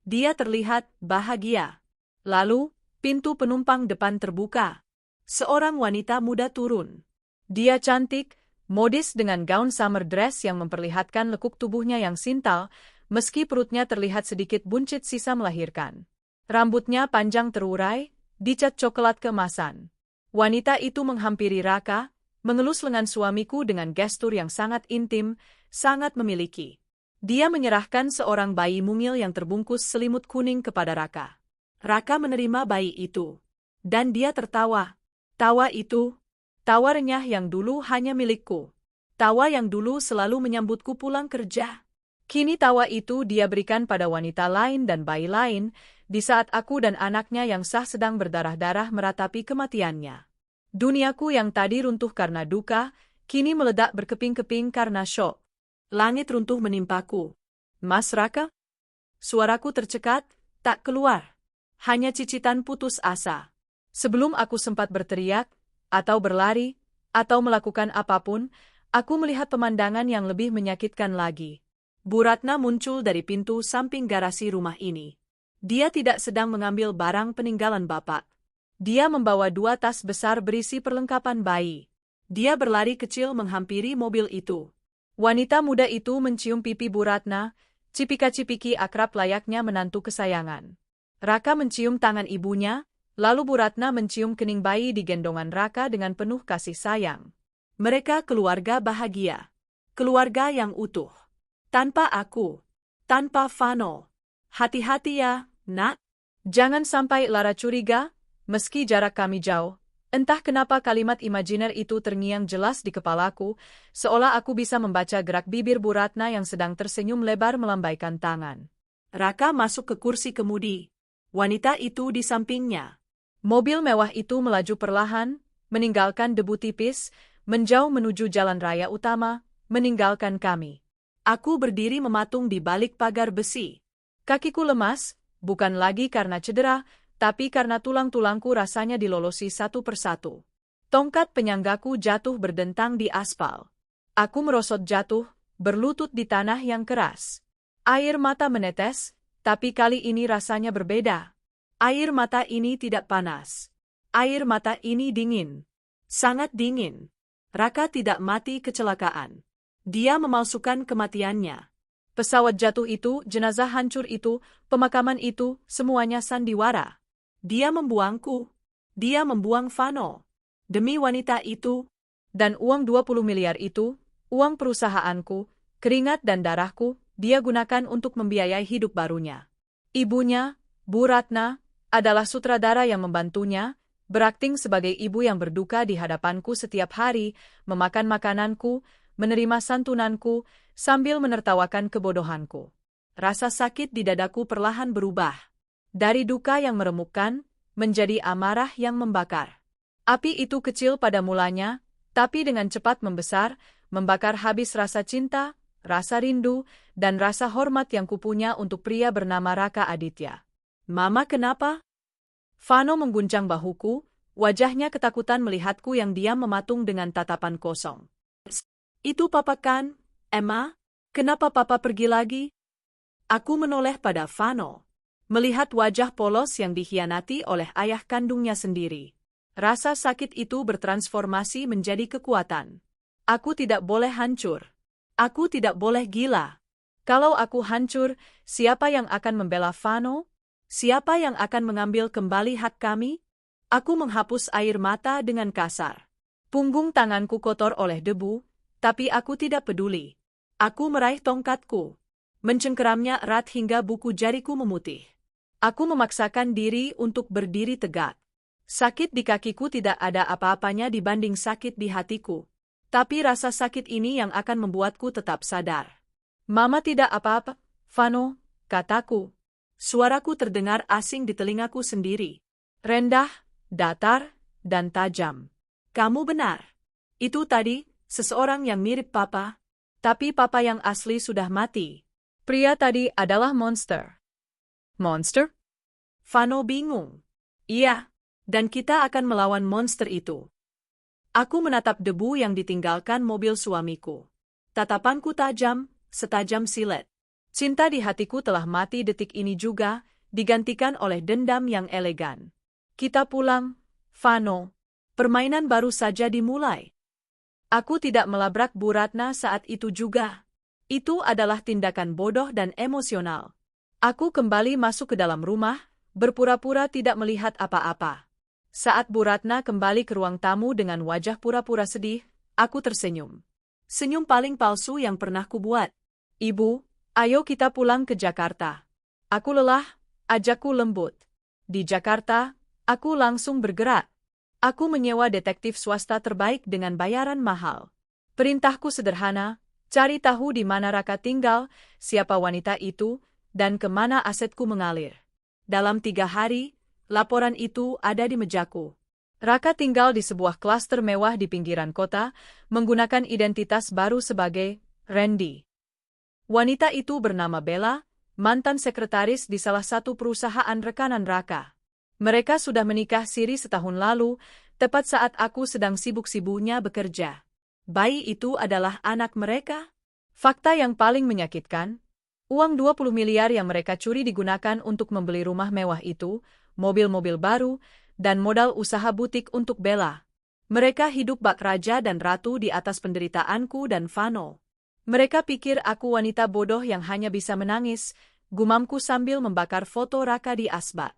Dia terlihat bahagia. Lalu, pintu penumpang depan terbuka. Seorang wanita muda turun. Dia cantik, modis dengan gaun summer dress yang memperlihatkan lekuk tubuhnya yang sintal, meski perutnya terlihat sedikit buncit sisa melahirkan. Rambutnya panjang terurai, dicat coklat keemasan. Wanita itu menghampiri Raka, mengelus lengan suamiku dengan gestur yang sangat intim, sangat memiliki. Dia menyerahkan seorang bayi mungil yang terbungkus selimut kuning kepada Raka. Raka menerima bayi itu. Dan dia tertawa. Tawa itu, tawa renyah yang dulu hanya milikku. Tawa yang dulu selalu menyambutku pulang kerja. Kini tawa itu dia berikan pada wanita lain dan bayi lain, di saat aku dan anaknya yang sah sedang berdarah-darah meratapi kematiannya. Duniaku yang tadi runtuh karena duka, kini meledak berkeping-keping karena syok. Langit runtuh menimpaku. Mas Raka? Suaraku tercekat, tak keluar. Hanya cicitan putus asa. Sebelum aku sempat berteriak, atau berlari, atau melakukan apapun, aku melihat pemandangan yang lebih menyakitkan lagi. Bu Ratna muncul dari pintu samping garasi rumah ini. Dia tidak sedang mengambil barang peninggalan bapak. Dia membawa 2 tas besar berisi perlengkapan bayi. Dia berlari kecil menghampiri mobil itu. Wanita muda itu mencium pipi Bu Ratna, cipika-cipiki akrab layaknya menantu kesayangan. Raka mencium tangan ibunya, lalu Bu Ratna mencium kening bayi di gendongan Raka dengan penuh kasih sayang. Mereka keluarga bahagia. Keluarga yang utuh. Tanpa aku. Tanpa Vano. Hati-hati ya, nak. Jangan sampai Lara curiga, meski jarak kami jauh. Entah kenapa kalimat imajiner itu terngiang jelas di kepalaku, seolah aku bisa membaca gerak bibir Bu Ratna yang sedang tersenyum lebar melambaikan tangan. Raka masuk ke kursi kemudi. Wanita itu di sampingnya. Mobil mewah itu melaju perlahan, meninggalkan debu tipis, menjauh menuju jalan raya utama, meninggalkan kami. Aku berdiri mematung di balik pagar besi. Kakiku lemas, bukan lagi karena cedera, tapi karena tulang-tulangku rasanya dilolosi satu persatu. Tongkat penyanggaku jatuh berdentang di aspal. Aku merosot jatuh, berlutut di tanah yang keras. Air mata menetes, tapi kali ini rasanya berbeda. Air mata ini tidak panas. Air mata ini dingin. Sangat dingin. Raka tidak mati kecelakaan. Dia memalsukan kematiannya. Pesawat jatuh itu, jenazah hancur itu, pemakaman itu, semuanya sandiwara. Dia membuangku. Dia membuang Vano. Demi wanita itu. Dan uang 20 miliar itu, uang perusahaanku, keringat dan darahku, dia gunakan untuk membiayai hidup barunya. Ibunya, Bu Ratna, adalah sutradara yang membantunya, berakting sebagai ibu yang berduka di hadapanku setiap hari, memakan makananku, menerima santunanku, sambil menertawakan kebodohanku. Rasa sakit di dadaku perlahan berubah. Dari duka yang meremukkan, menjadi amarah yang membakar. Api itu kecil pada mulanya, tapi dengan cepat membesar, membakar habis rasa cinta, rasa rindu, dan rasa hormat yang kupunya untuk pria bernama Raka Aditya. Mama, kenapa? Vano mengguncang bahuku, wajahnya ketakutan melihatku yang diam mematung dengan tatapan kosong. Itu papa kan, Emma? Kenapa papa pergi lagi? Aku menoleh pada Vano, melihat wajah polos yang dikhianati oleh ayah kandungnya sendiri. Rasa sakit itu bertransformasi menjadi kekuatan. Aku tidak boleh hancur. Aku tidak boleh gila. Kalau aku hancur, siapa yang akan membela Vano? Siapa yang akan mengambil kembali hak kami? Aku menghapus air mata dengan kasar. Punggung tanganku kotor oleh debu, tapi aku tidak peduli. Aku meraih tongkatku, mencengkeramnya erat hingga buku jariku memutih. Aku memaksakan diri untuk berdiri tegak. Sakit di kakiku tidak ada apa-apanya dibanding sakit di hatiku. Tapi rasa sakit ini yang akan membuatku tetap sadar. Mama tidak apa-apa, Vano, kataku. Suaraku terdengar asing di telingaku sendiri. Rendah, datar, dan tajam. Kamu benar. Itu tadi, seseorang yang mirip papa. Tapi papa yang asli sudah mati. Pria tadi adalah monster. Monster? Vano bingung. Iya, dan kita akan melawan monster itu. Aku menatap debu yang ditinggalkan mobil suamiku. Tatapanku tajam, setajam silet. Cinta di hatiku telah mati detik ini juga, digantikan oleh dendam yang elegan. Kita pulang, Vano. Permainan baru saja dimulai. Aku tidak melabrak Bu Ratna saat itu juga. Itu adalah tindakan bodoh dan emosional. Aku kembali masuk ke dalam rumah, berpura-pura tidak melihat apa-apa. Saat Bu Ratna kembali ke ruang tamu dengan wajah pura-pura sedih, aku tersenyum. Senyum paling palsu yang pernah kubuat. Ibu, ayo kita pulang ke Jakarta. Aku lelah, ajakku lembut. Di Jakarta, aku langsung bergerak. Aku menyewa detektif swasta terbaik dengan bayaran mahal. Perintahku sederhana, cari tahu di mana Raka tinggal, siapa wanita itu, dan kemana asetku mengalir. Dalam 3 hari, laporan itu ada di mejaku. Raka tinggal di sebuah klaster mewah di pinggiran kota, menggunakan identitas baru sebagai Randy. Wanita itu bernama Bella, mantan sekretaris di salah satu perusahaan rekanan Raka. Mereka sudah menikah siri setahun lalu, tepat saat aku sedang sibuk-sibuknya bekerja. Bayi itu adalah anak mereka? Fakta yang paling menyakitkan, uang 20 miliar yang mereka curi digunakan untuk membeli rumah mewah itu, mobil-mobil baru, dan modal usaha butik untuk Bella. Mereka hidup bak raja dan ratu di atas penderitaanku dan Vano. Mereka pikir aku wanita bodoh yang hanya bisa menangis, gumamku sambil membakar foto Raka di asbak.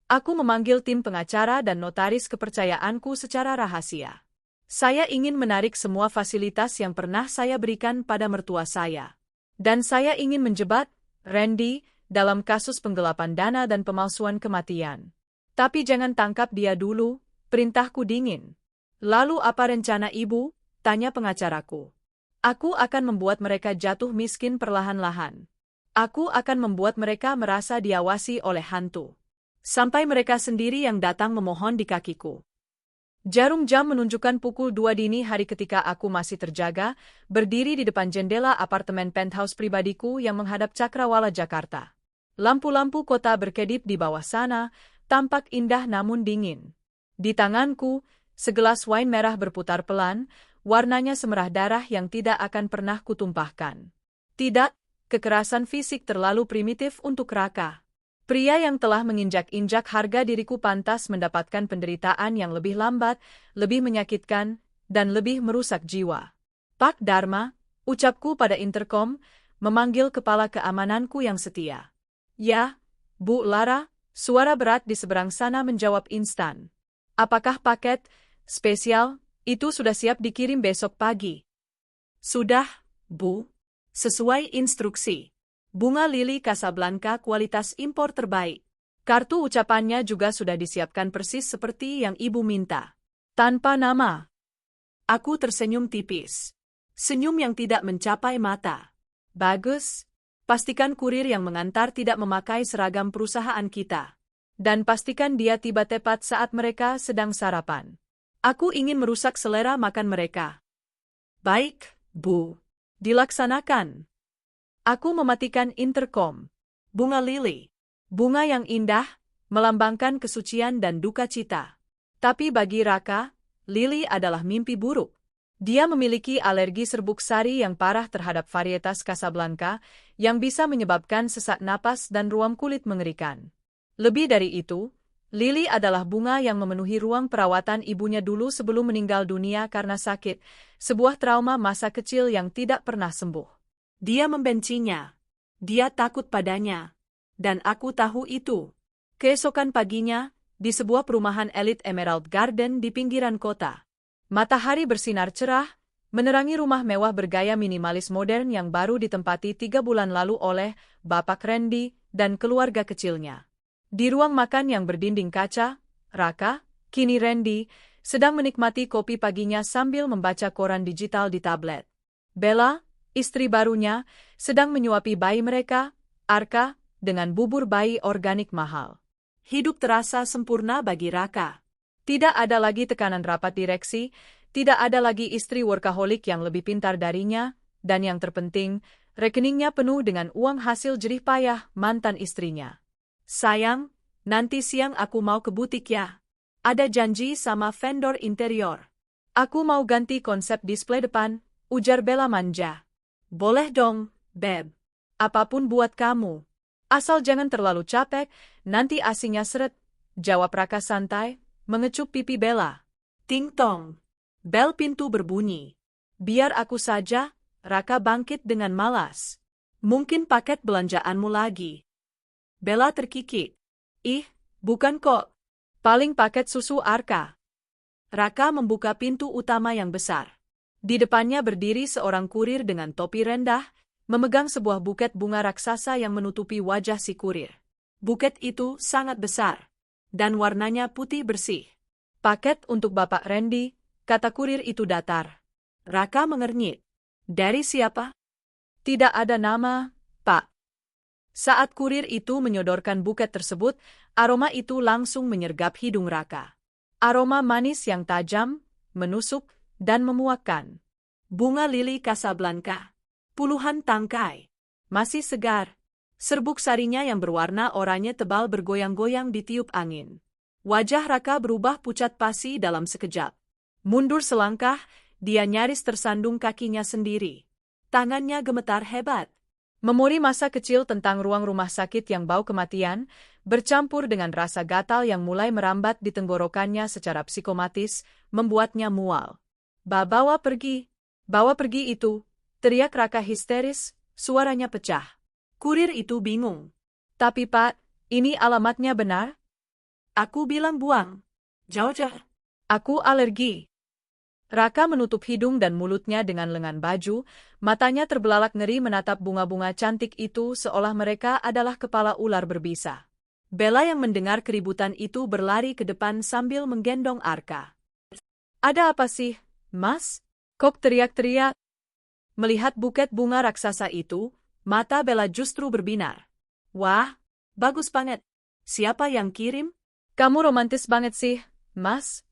Aku memanggil tim pengacara dan notaris kepercayaanku secara rahasia. Saya ingin menarik semua fasilitas yang pernah saya berikan pada mertua saya. Dan saya ingin menjebat Randy dalam kasus penggelapan dana dan pemalsuan kematian. Tapi jangan tangkap dia dulu, perintahku dingin. Lalu apa rencana ibu? Tanya pengacaraku. Aku akan membuat mereka jatuh miskin perlahan-lahan. Aku akan membuat mereka merasa diawasi oleh hantu. Sampai mereka sendiri yang datang memohon di kakiku. Jarum jam menunjukkan pukul 2 dini hari ketika aku masih terjaga, berdiri di depan jendela apartemen penthouse pribadiku yang menghadap Cakrawala, Jakarta. Lampu-lampu kota berkedip di bawah sana, tampak indah namun dingin. Di tanganku, segelas wine merah berputar pelan, warnanya semerah darah yang tidak akan pernah kutumpahkan. Tidak, kekerasan fisik terlalu primitif untuk Raka. Pria yang telah menginjak-injak harga diriku pantas mendapatkan penderitaan yang lebih lambat, lebih menyakitkan, dan lebih merusak jiwa. Pak Dharma, ucapku pada interkom, memanggil kepala keamananku yang setia. Ya, Bu Lara, suara berat di seberang sana menjawab instan. Apakah paket spesial itu sudah siap dikirim besok pagi? Sudah, Bu. Sesuai instruksi. Bunga lili Casablanca kualitas impor terbaik. Kartu ucapannya juga sudah disiapkan persis seperti yang ibu minta. Tanpa nama. Aku tersenyum tipis. Senyum yang tidak mencapai mata. Bagus. Pastikan kurir yang mengantar tidak memakai seragam perusahaan kita. Dan pastikan dia tiba tepat saat mereka sedang sarapan. Aku ingin merusak selera makan mereka. Baik, Bu. Dilaksanakan. Aku mematikan interkom. Bunga lili. Bunga yang indah, melambangkan kesucian dan duka cita. Tapi bagi Raka, Lily adalah mimpi buruk. Dia memiliki alergi serbuk sari yang parah terhadap varietas Casablanca yang bisa menyebabkan sesak napas dan ruam kulit mengerikan. Lebih dari itu, Lily adalah bunga yang memenuhi ruang perawatan ibunya dulu sebelum meninggal dunia karena sakit, sebuah trauma masa kecil yang tidak pernah sembuh. Dia membencinya. Dia takut padanya. Dan aku tahu itu. Keesokan paginya, di sebuah perumahan elit Emerald Garden di pinggiran kota, matahari bersinar cerah, menerangi rumah mewah bergaya minimalis modern yang baru ditempati 3 bulan lalu oleh Bapak Randy dan keluarga kecilnya. Di ruang makan yang berdinding kaca, Raka, kini Randy, sedang menikmati kopi paginya sambil membaca koran digital di tablet. Bella, istri barunya, sedang menyuapi bayi mereka, Arka, dengan bubur bayi organik mahal. Hidup terasa sempurna bagi Raka. Tidak ada lagi tekanan rapat direksi, tidak ada lagi istri workaholic yang lebih pintar darinya, dan yang terpenting, rekeningnya penuh dengan uang hasil jerih payah mantan istrinya. Sayang, nanti siang aku mau ke butik ya. Ada janji sama vendor interior. Aku mau ganti konsep display depan, ujar Bella manja. Boleh dong, Beb. Apapun buat kamu. Asal jangan terlalu capek, nanti asinya seret, jawab Raka santai, mengecup pipi Bella. Ting tong. Bel pintu berbunyi. Biar aku saja, Raka bangkit dengan malas. Mungkin paket belanjaanmu lagi. Bella terkikik. Ih, bukan kok. Paling paket susu Arka. Raka membuka pintu utama yang besar. Di depannya berdiri seorang kurir dengan topi rendah, memegang sebuah buket bunga raksasa yang menutupi wajah si kurir. Buket itu sangat besar, dan warnanya putih bersih. Paket untuk Bapak Randy, kata kurir itu datar. Raka mengernyit. Dari siapa? Tidak ada nama, Pak. Saat kurir itu menyodorkan buket tersebut, aroma itu langsung menyergap hidung Raka. Aroma manis yang tajam, menusuk, dan memuakkan. Bunga lili Casablanca. Puluhan tangkai. Masih segar. Serbuk sarinya yang berwarna oranye tebal bergoyang-goyang ditiup angin. Wajah Raka berubah pucat pasi dalam sekejap. Mundur selangkah, dia nyaris tersandung kakinya sendiri. Tangannya gemetar hebat. Memori masa kecil tentang ruang rumah sakit yang bau kematian, bercampur dengan rasa gatal yang mulai merambat di tenggorokannya secara psikomatis, membuatnya mual. Bawa pergi itu, teriak Raka histeris, suaranya pecah. Kurir itu bingung. Tapi Pak, ini alamatnya benar? Aku bilang buang. Jauh-jauh. Aku alergi. Raka menutup hidung dan mulutnya dengan lengan baju, matanya terbelalak ngeri menatap bunga-bunga cantik itu seolah mereka adalah kepala ular berbisa. Bella yang mendengar keributan itu berlari ke depan sambil menggendong Arka. Ada apa sih, Mas? Kok teriak-teriak? Melihat buket bunga raksasa itu, mata Bella justru berbinar. Wah, bagus banget. Siapa yang kirim? Kamu romantis banget sih, Mas.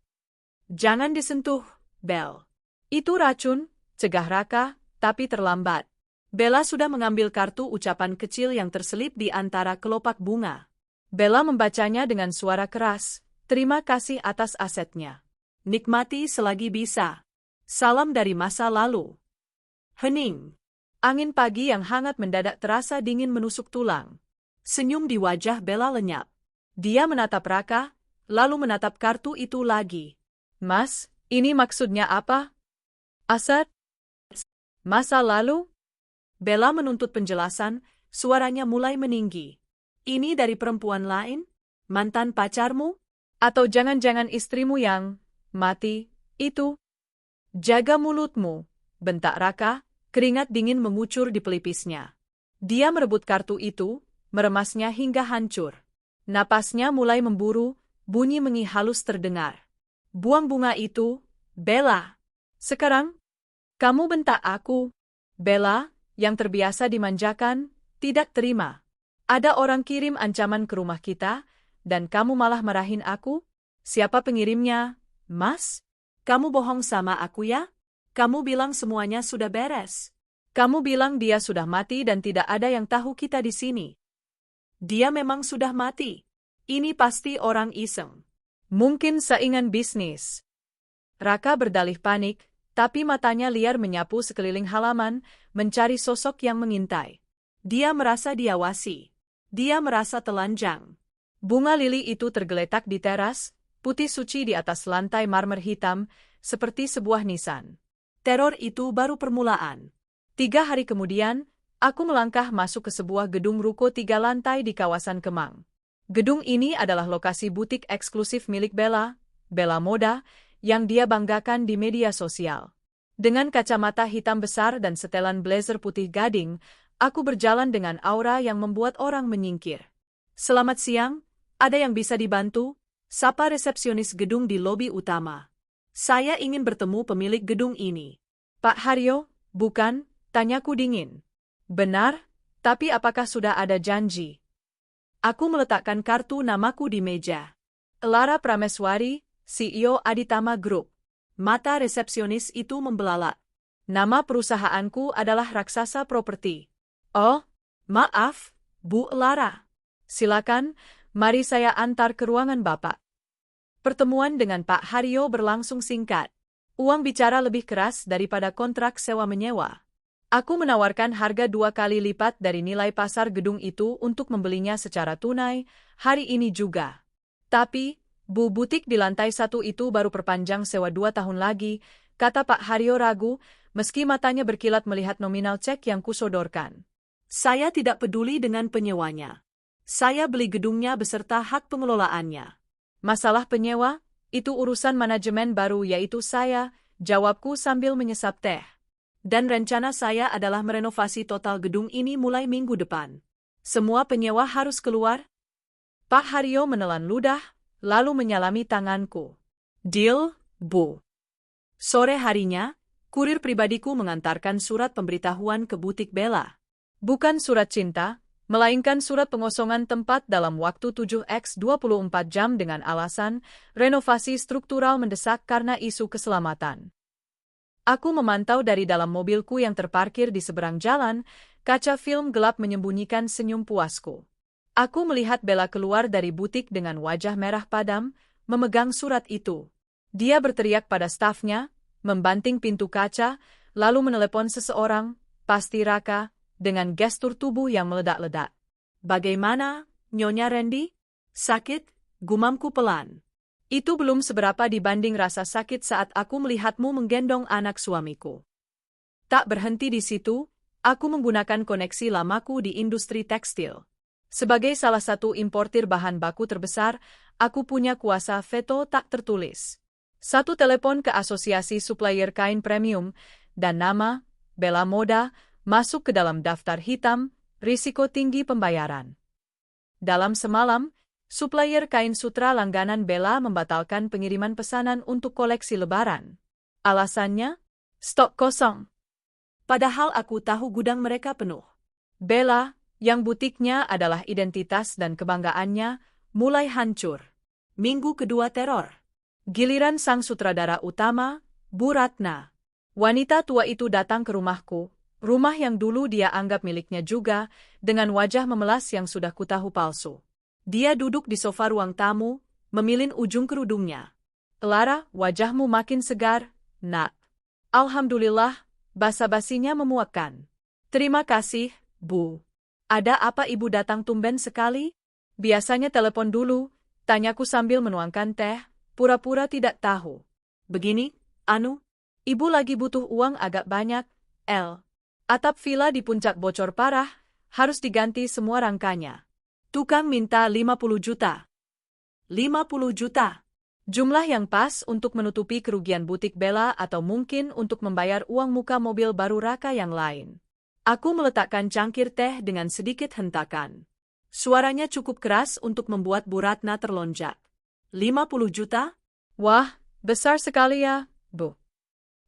Jangan disentuh, Bel. Itu racun, cegah Raka, tapi terlambat. Bella sudah mengambil kartu ucapan kecil yang terselip di antara kelopak bunga. Bella membacanya dengan suara keras. Terima kasih atas asetnya. Nikmati selagi bisa. Salam dari masa lalu. Hening. Angin pagi yang hangat mendadak terasa dingin menusuk tulang. Senyum di wajah Bella lenyap. Dia menatap Raka, lalu menatap kartu itu lagi. Mas, ini maksudnya apa? Aset? Masa lalu? Bella menuntut penjelasan, suaranya mulai meninggi. Ini dari perempuan lain? Mantan pacarmu? Atau jangan-jangan istrimu yang mati, itu? Jaga mulutmu, bentak Raka, keringat dingin mengucur di pelipisnya. Dia merebut kartu itu, meremasnya hingga hancur. Napasnya mulai memburu, bunyi mengi halus terdengar. Buang bunga itu, Bella. Sekarang, kamu bentak aku. Bella, yang terbiasa dimanjakan, tidak terima. Ada orang kirim ancaman ke rumah kita, dan kamu malah marahin aku? Siapa pengirimnya, Mas? Kamu bohong sama aku ya? Kamu bilang semuanya sudah beres. Kamu bilang dia sudah mati dan tidak ada yang tahu kita di sini. Dia memang sudah mati. Ini pasti orang iseng. Mungkin saingan bisnis. Raka berdalih panik, tapi matanya liar menyapu sekeliling halaman, mencari sosok yang mengintai. Dia merasa diawasi. Dia merasa telanjang. Bunga lili itu tergeletak di teras, putih suci di atas lantai marmer hitam, seperti sebuah nisan. Teror itu baru permulaan. 3 hari kemudian, aku melangkah masuk ke sebuah gedung ruko 3 lantai di kawasan Kemang. Gedung ini adalah lokasi butik eksklusif milik Bella, Bella Moda, yang dia banggakan di media sosial. Dengan kacamata hitam besar dan setelan blazer putih gading, aku berjalan dengan aura yang membuat orang menyingkir. "Selamat siang, ada yang bisa dibantu?" Sapa resepsionis gedung di lobi utama. "Saya ingin bertemu pemilik gedung ini." "Pak Haryo, bukan?" tanyaku dingin. "Benar, tapi apakah sudah ada janji?" Aku meletakkan kartu namaku di meja. Elara Prameswari, CEO Aditama Group. Mata resepsionis itu membelalak. "Nama perusahaanku adalah Raksasa Properti." "Oh, maaf, Bu Elara. Silakan, mari saya antar ke ruangan Bapak." Pertemuan dengan Pak Haryo berlangsung singkat. Uang bicara lebih keras daripada kontrak sewa-menyewa. Aku menawarkan harga 2 kali lipat dari nilai pasar gedung itu untuk membelinya secara tunai, hari ini juga. "Tapi, Bu, butik di lantai 1 itu baru perpanjang sewa 2 tahun lagi," kata Pak Haryo ragu, meski matanya berkilat melihat nominal cek yang kusodorkan. "Saya tidak peduli dengan penyewanya. Saya beli gedungnya beserta hak pengelolaannya." "Masalah penyewa, itu urusan manajemen baru yaitu saya," jawabku sambil menyesap teh. "Dan rencana saya adalah merenovasi total gedung ini mulai minggu depan. Semua penyewa harus keluar." Pak Haryo menelan ludah, lalu menyalami tanganku. "Deal, Bu." Sore harinya, kurir pribadiku mengantarkan surat pemberitahuan ke butik Bella. Bukan surat cinta, melainkan surat pengosongan tempat dalam waktu 7x24 jam dengan alasan renovasi struktural mendesak karena isu keselamatan. Aku memantau dari dalam mobilku yang terparkir di seberang jalan, kaca film gelap menyembunyikan senyum puasku. Aku melihat Bella keluar dari butik dengan wajah merah padam, memegang surat itu. Dia berteriak pada stafnya, membanting pintu kaca, lalu menelepon seseorang, pasti Raka, dengan gestur tubuh yang meledak-ledak. "Bagaimana, Nyonya Randy? Sakit?" gumamku pelan. "Itu belum seberapa dibanding rasa sakit saat aku melihatmu menggendong anak suamiku." Tak berhenti di situ, aku menggunakan koneksi lamaku di industri tekstil. Sebagai salah satu importir bahan baku terbesar, aku punya kuasa veto tak tertulis. 1 telepon ke Asosiasi Supplier Kain Premium, dan nama, Bella Moda, masuk ke dalam daftar hitam, risiko tinggi pembayaran. Dalam semalam, supplier kain sutra langganan Bella membatalkan pengiriman pesanan untuk koleksi lebaran. Alasannya? Stok kosong. Padahal aku tahu gudang mereka penuh. Bella, yang butiknya adalah identitas dan kebanggaannya, mulai hancur. Minggu kedua teror. Giliran sang sutradara utama, Bu Ratna. Wanita tua itu datang ke rumahku, rumah yang dulu dia anggap miliknya juga, dengan wajah memelas yang sudah kutahu palsu. Dia duduk di sofa ruang tamu, memilin ujung kerudungnya. "Elara, wajahmu makin segar, Nak." "Alhamdulillah," basa-basinya memuakkan. "Terima kasih, Bu." "Ada apa ibu datang tumben sekali?" "Biasanya telepon dulu," tanyaku sambil menuangkan teh, pura-pura tidak tahu. "Begini, ibu lagi butuh uang agak banyak, El. Atap villa di puncak bocor parah, harus diganti semua rangkanya. Tukang minta 50 juta. 50 juta. Jumlah yang pas untuk menutupi kerugian butik Bella atau mungkin untuk membayar uang muka mobil baru Raka yang lain." Aku meletakkan cangkir teh dengan sedikit hentakan. Suaranya cukup keras untuk membuat Bu Ratna terlonjak. 50 juta? Wah, besar sekali ya, Bu.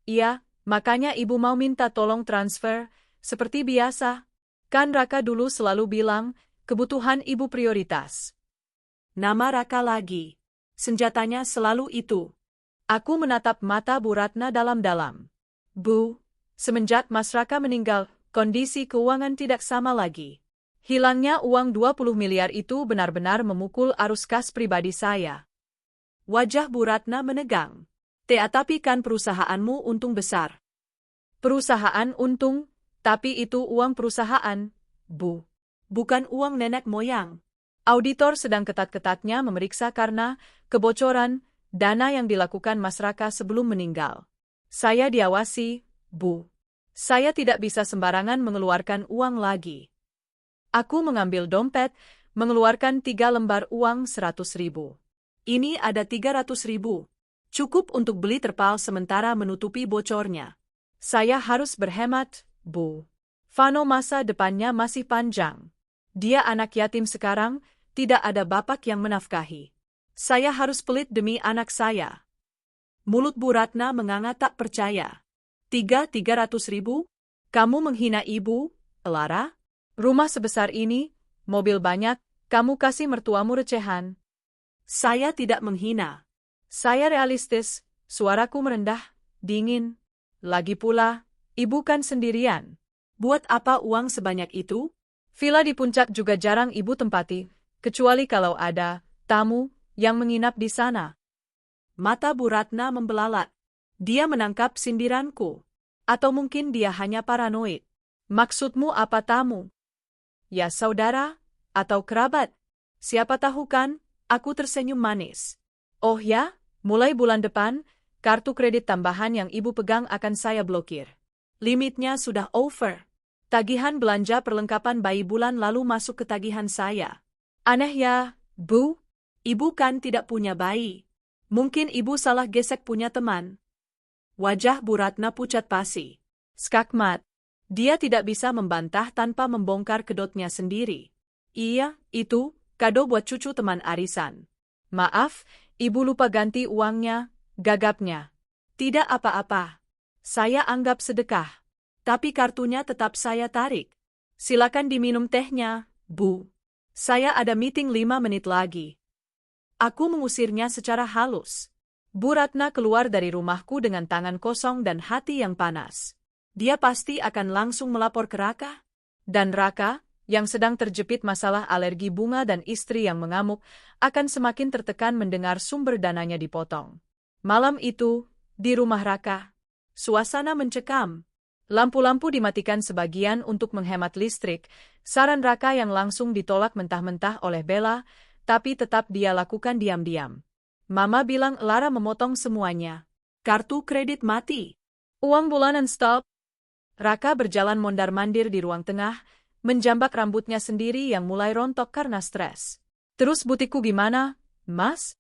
Iya, makanya ibu mau minta tolong transfer, seperti biasa. Kan Raka dulu selalu bilang, kebutuhan ibu prioritas. Nama Raka lagi. Senjatanya selalu itu. Aku menatap mata Bu Ratna dalam-dalam. Bu, semenjak Mas Raka meninggal, kondisi keuangan tidak sama lagi. Hilangnya uang 20 miliar itu benar-benar memukul arus kas pribadi saya. Wajah Bu Ratna menegang. Tapi kan perusahaanmu untung besar. Perusahaan untung, tapi itu uang perusahaan, Bu. Bukan uang nenek moyang. Auditor sedang ketat-ketatnya memeriksa karena kebocoran dana yang dilakukan Mas Raka sebelum meninggal. Saya diawasi, Bu. Saya tidak bisa sembarangan mengeluarkan uang lagi. Aku mengambil dompet, mengeluarkan 3 lembar uang 100.000. Ini ada 300.000. Cukup untuk beli terpal sementara menutupi bocornya. Saya harus berhemat, Bu. Vano masa depannya masih panjang. Dia anak yatim sekarang, tidak ada bapak yang menafkahi. Saya harus pelit demi anak saya. Mulut Bu Ratna menganga tak percaya. 300.000? Kamu menghina ibu, Lara? Rumah sebesar ini, mobil banyak, kamu kasih mertuamu recehan. Saya tidak menghina. Saya realistis, suaraku merendah, dingin. Lagi pula, ibu kan sendirian. Buat apa uang sebanyak itu? Villa di puncak juga jarang ibu tempati, kecuali kalau ada tamu yang menginap di sana. Mata Bu Ratna membelalak. Dia menangkap sindiranku. Atau mungkin dia hanya paranoid. Maksudmu apa tamu? Ya saudara, atau kerabat. Siapa tahu kan, aku tersenyum manis. Oh ya, mulai bulan depan, kartu kredit tambahan yang ibu pegang akan saya blokir. Limitnya sudah over. Tagihan belanja perlengkapan bayi bulan lalu masuk ke tagihan saya. Aneh ya, Bu? Ibu kan tidak punya bayi. Mungkin ibu salah gesek punya teman. Wajah Bu Ratna pucat pasi. Skakmat. Dia tidak bisa membantah tanpa membongkar kedotnya sendiri. Iya, itu, kado buat cucu teman arisan. Maaf, ibu lupa ganti uangnya, gagapnya. Tidak apa-apa. Saya anggap sedekah. Tapi kartunya tetap saya tarik. Silakan diminum tehnya, Bu. Saya ada meeting 5 menit lagi. Aku mengusirnya secara halus. Bu Ratna keluar dari rumahku dengan tangan kosong dan hati yang panas. Dia pasti akan langsung melapor ke Raka. Dan Raka, yang sedang terjepit masalah alergi bunga dan istri yang mengamuk, akan semakin tertekan mendengar sumber dananya dipotong. Malam itu, di rumah Raka, suasana mencekam. Lampu-lampu dimatikan sebagian untuk menghemat listrik, saran Raka yang langsung ditolak mentah-mentah oleh Bella, tapi tetap dia lakukan diam-diam. Mama bilang Lara memotong semuanya. Kartu kredit mati. Uang bulanan stop. Raka berjalan mondar-mandir di ruang tengah, menjambak rambutnya sendiri yang mulai rontok karena stres. Terus butikku gimana, Mas?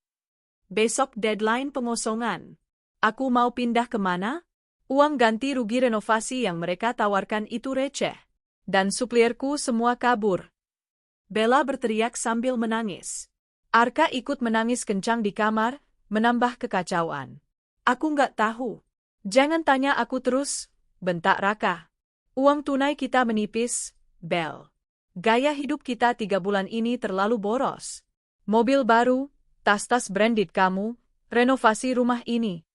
Besok deadline pengosongan. Aku mau pindah kemana? Uang ganti rugi renovasi yang mereka tawarkan itu receh. Dan suplierku semua kabur. Bella berteriak sambil menangis. Arka ikut menangis kencang di kamar, menambah kekacauan. Aku nggak tahu. Jangan tanya aku terus, bentak Raka. Uang tunai kita menipis, Bel. Gaya hidup kita 3 bulan ini terlalu boros. Mobil baru, tas-tas branded kamu, renovasi rumah ini.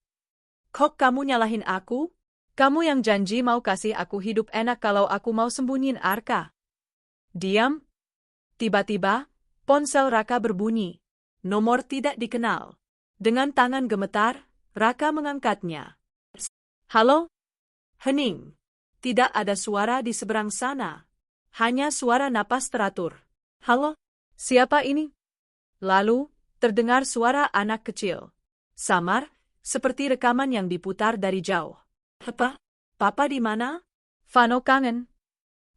Kok kamu nyalahin aku? Kamu yang janji mau kasih aku hidup enak kalau aku mau sembunyiin Arka. Diam. Tiba-tiba, ponsel Raka berbunyi. Nomor tidak dikenal. Dengan tangan gemetar, Raka mengangkatnya. Halo? Hening. Tidak ada suara di seberang sana. Hanya suara napas teratur. Halo? Siapa ini? Lalu, terdengar suara anak kecil. Samar, seperti rekaman yang diputar dari jauh. Apa? Papa di mana? Vano kangen.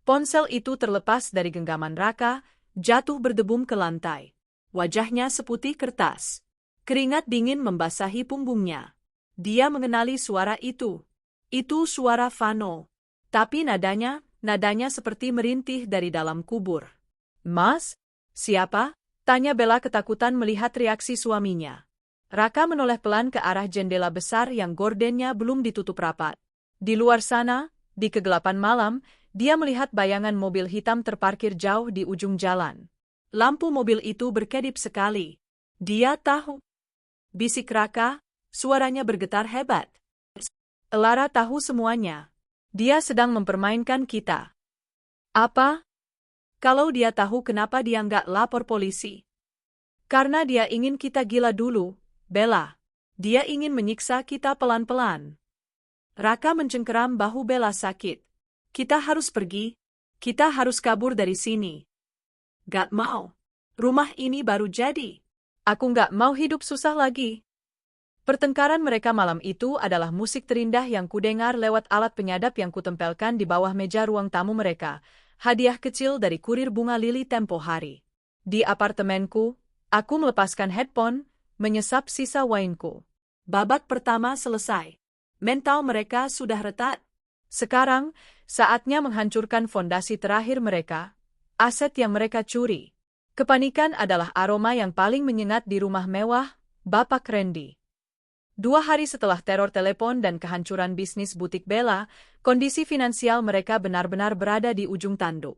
Ponsel itu terlepas dari genggaman Raka, jatuh berdebum ke lantai. Wajahnya seputih kertas. Keringat dingin membasahi punggungnya. Dia mengenali suara itu. Itu suara Vano. Tapi nadanya seperti merintih dari dalam kubur. Mas? Siapa? Tanya Bella ketakutan melihat reaksi suaminya. Raka menoleh pelan ke arah jendela besar yang gordennya belum ditutup rapat. Di luar sana, di kegelapan malam, dia melihat bayangan mobil hitam terparkir jauh di ujung jalan. Lampu mobil itu berkedip sekali. Dia tahu. Bisik Raka, suaranya bergetar hebat. Lara tahu semuanya. Dia sedang mempermainkan kita. Apa? Kalau dia tahu kenapa dia nggak lapor polisi. Karena dia ingin kita gila dulu, Bella. Dia ingin menyiksa kita pelan-pelan. Raka mencengkeram bahu Bella sakit. Kita harus pergi. Kita harus kabur dari sini. Gak mau. Rumah ini baru jadi. Aku nggak mau hidup susah lagi. Pertengkaran mereka malam itu adalah musik terindah yang kudengar lewat alat penyadap yang kutempelkan di bawah meja ruang tamu mereka, hadiah kecil dari kurir bunga lili tempo hari. Di apartemenku, aku melepaskan headphone, menyesap sisa wainku. Babak pertama selesai. Mental mereka sudah retak. Sekarang, saatnya menghancurkan fondasi terakhir mereka, aset yang mereka curi. Kepanikan adalah aroma yang paling menyengat di rumah mewah, Bapak Randy. 2 hari setelah teror telepon dan kehancuran bisnis butik Bella, kondisi finansial mereka benar-benar berada di ujung tanduk.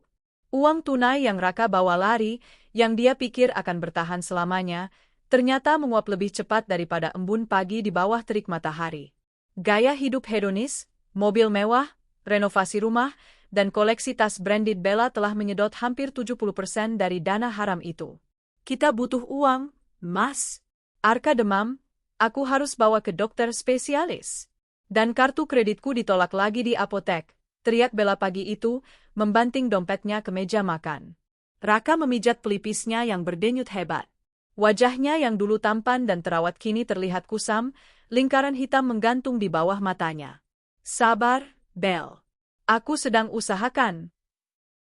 Uang tunai yang Raka bawa lari, yang dia pikir akan bertahan selamanya, ternyata menguap lebih cepat daripada embun pagi di bawah terik matahari. Gaya hidup hedonis, mobil mewah, renovasi rumah, dan koleksi tas branded Bella telah menyedot hampir 70% dari dana haram itu. Kita butuh uang, Mas. Arka demam. Aku harus bawa ke dokter spesialis. Dan kartu kreditku ditolak lagi di apotek, teriak Bella pagi itu, membanting dompetnya ke meja makan. Raka memijat pelipisnya yang berdenyut hebat. Wajahnya yang dulu tampan dan terawat kini terlihat kusam, lingkaran hitam menggantung di bawah matanya. Sabar, Bel. Aku sedang usahakan.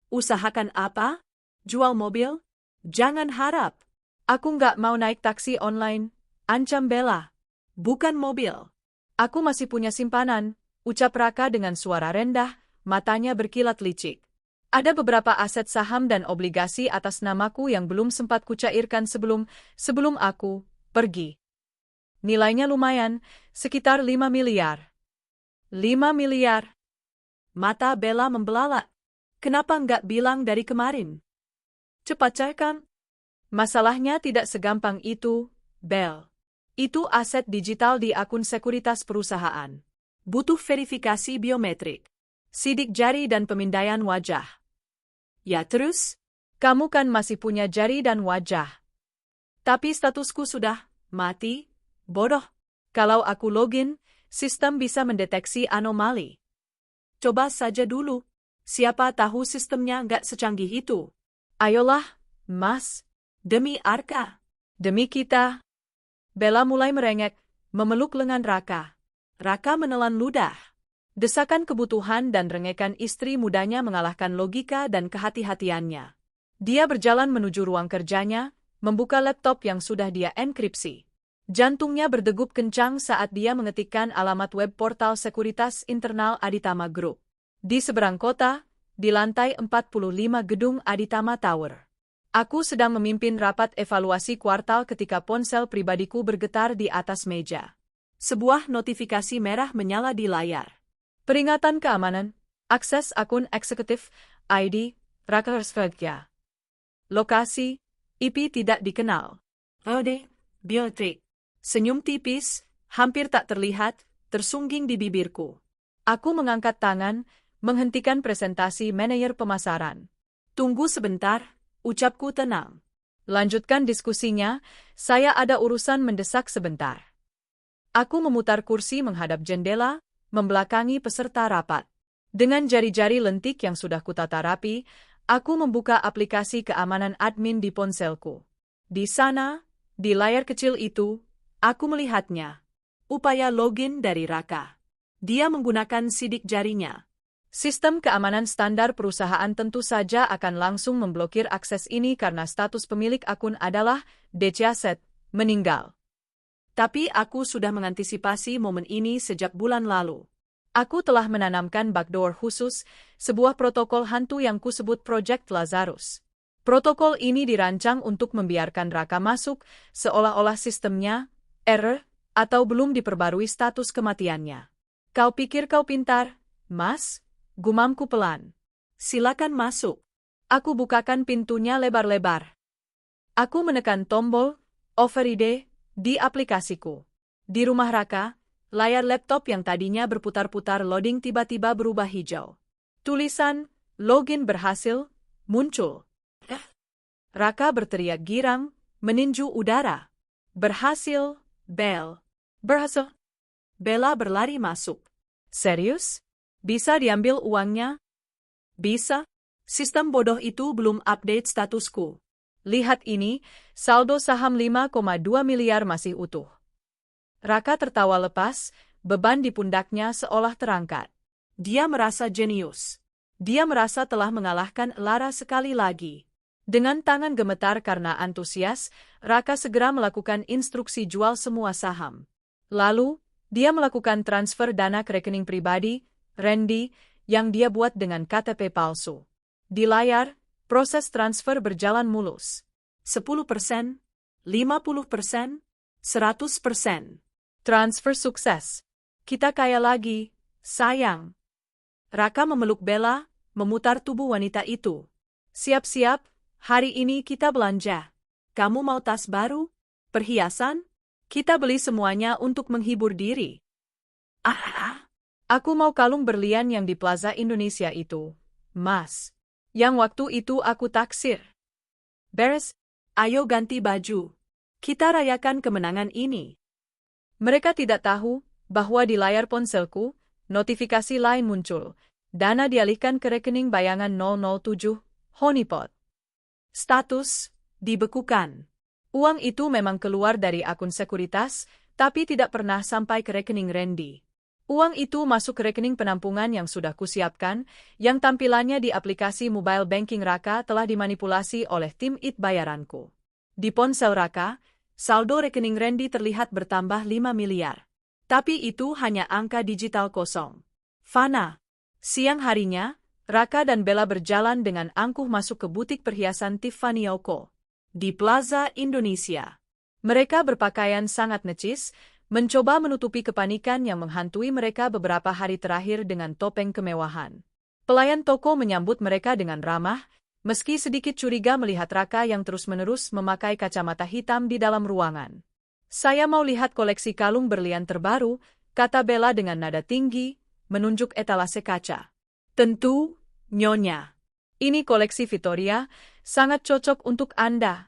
Usahakan apa? Jual mobil? Jangan harap. Aku nggak mau naik taksi online. Ancam Bella. Bukan mobil. Aku masih punya simpanan, ucap Raka dengan suara rendah, matanya berkilat licik. Ada beberapa aset saham dan obligasi atas namaku yang belum sempat kucairkan sebelum aku pergi. Nilainya lumayan, sekitar 5 miliar. 5 miliar. Mata Bella membelalak. Kenapa nggak bilang dari kemarin? Cepat cairkan. Masalahnya tidak segampang itu, Bel. Itu aset digital di akun sekuritas perusahaan. Butuh verifikasi biometrik, sidik jari dan pemindaian wajah. Ya terus? Kamu kan masih punya jari dan wajah. Tapi statusku sudah mati, bodoh. Kalau aku login, sistem bisa mendeteksi anomali. Coba saja dulu. Siapa tahu sistemnya nggak secanggih itu. Ayolah, Mas. Demi Arka. Demi kita. Bella mulai merengek, memeluk lengan Raka. Raka menelan ludah. Desakan kebutuhan dan rengekan istri mudanya mengalahkan logika dan kehati-hatiannya. Dia berjalan menuju ruang kerjanya, membuka laptop yang sudah dia enkripsi. Jantungnya berdegup kencang saat dia mengetikkan alamat web portal sekuritas internal Aditama Group. Di seberang kota, di lantai 45 gedung Aditama Tower. Aku sedang memimpin rapat evaluasi kuartal ketika ponsel pribadiku bergetar di atas meja. Sebuah notifikasi merah menyala di layar. Peringatan keamanan, akses akun eksekutif, ID, Raka Svergia. Lokasi, IP tidak dikenal. Ode, biometrik. Senyum tipis, hampir tak terlihat, tersungging di bibirku. Aku mengangkat tangan, menghentikan presentasi manajer pemasaran. Tunggu sebentar. Ucapku tenang. Lanjutkan diskusinya, saya ada urusan mendesak sebentar. Aku memutar kursi menghadap jendela, membelakangi peserta rapat. Dengan jari-jari lentik yang sudah kutata rapi, aku membuka aplikasi keamanan admin di ponselku. Di sana, di layar kecil itu, aku melihatnya. Upaya login dari Raka. Dia menggunakan sidik jarinya. Sistem keamanan standar perusahaan tentu saja akan langsung memblokir akses ini karena status pemilik akun adalah Decaset, meninggal. Tapi aku sudah mengantisipasi momen ini sejak bulan lalu. Aku telah menanamkan backdoor khusus, sebuah protokol hantu yang kusebut Project Lazarus. Protokol ini dirancang untuk membiarkan Raka masuk, seolah-olah sistemnya error atau belum diperbarui status kematiannya. Kau pikir kau pintar, Mas? Gumamku pelan. Silakan masuk. Aku bukakan pintunya lebar-lebar. Aku menekan tombol override di aplikasiku. Di rumah Raka, layar laptop yang tadinya berputar-putar loading tiba-tiba berubah hijau. Tulisan, login berhasil, muncul. Raka berteriak girang, meninju udara. Berhasil, Bel. Berhasil. Bella berlari masuk. Serius? Bisa diambil uangnya? Bisa. Sistem bodoh itu belum update statusku. Lihat ini, saldo saham 5,2 miliar masih utuh. Raka tertawa lepas, beban di pundaknya seolah terangkat. Dia merasa jenius. Dia merasa telah mengalahkan Lara sekali lagi. Dengan tangan gemetar karena antusias, Raka segera melakukan instruksi jual semua saham. Lalu, dia melakukan transfer dana ke rekening pribadi, Randy, yang dia buat dengan KTP palsu. Di layar, proses transfer berjalan mulus. 10%, 50%, 100%. Transfer sukses. Kita kaya lagi, sayang. Raka memeluk Bella, memutar tubuh wanita itu. Siap-siap. Hari ini kita belanja. Kamu mau tas baru? Perhiasan? Kita beli semuanya untuk menghibur diri. Aku mau kalung berlian yang di Plaza Indonesia itu, Mas. Yang waktu itu aku taksir. Beres, ayo ganti baju. Kita rayakan kemenangan ini. Mereka tidak tahu bahwa di layar ponselku, notifikasi lain muncul. Dana dialihkan ke rekening bayangan 007, Honeypot. Status, dibekukan. Uang itu memang keluar dari akun sekuritas, tapi tidak pernah sampai ke rekening Randy. Uang itu masuk ke rekening penampungan yang sudah kusiapkan, yang tampilannya di aplikasi mobile banking Raka telah dimanipulasi oleh tim IT bayaranku. Di ponsel Raka, saldo rekening Randy terlihat bertambah 5 miliar. Tapi itu hanya angka digital kosong. Fana. Siang harinya, Raka dan Bella berjalan dengan angkuh masuk ke butik perhiasan Tiffany Yoko di Plaza Indonesia. Mereka berpakaian sangat necis, mencoba menutupi kepanikan yang menghantui mereka beberapa hari terakhir dengan topeng kemewahan. Pelayan toko menyambut mereka dengan ramah, meski sedikit curiga melihat Raka yang terus-menerus memakai kacamata hitam di dalam ruangan. Saya mau lihat koleksi kalung berlian terbaru, kata Bella dengan nada tinggi, menunjuk etalase kaca. Tentu, Nyonya. Ini koleksi Victoria, sangat cocok untuk Anda.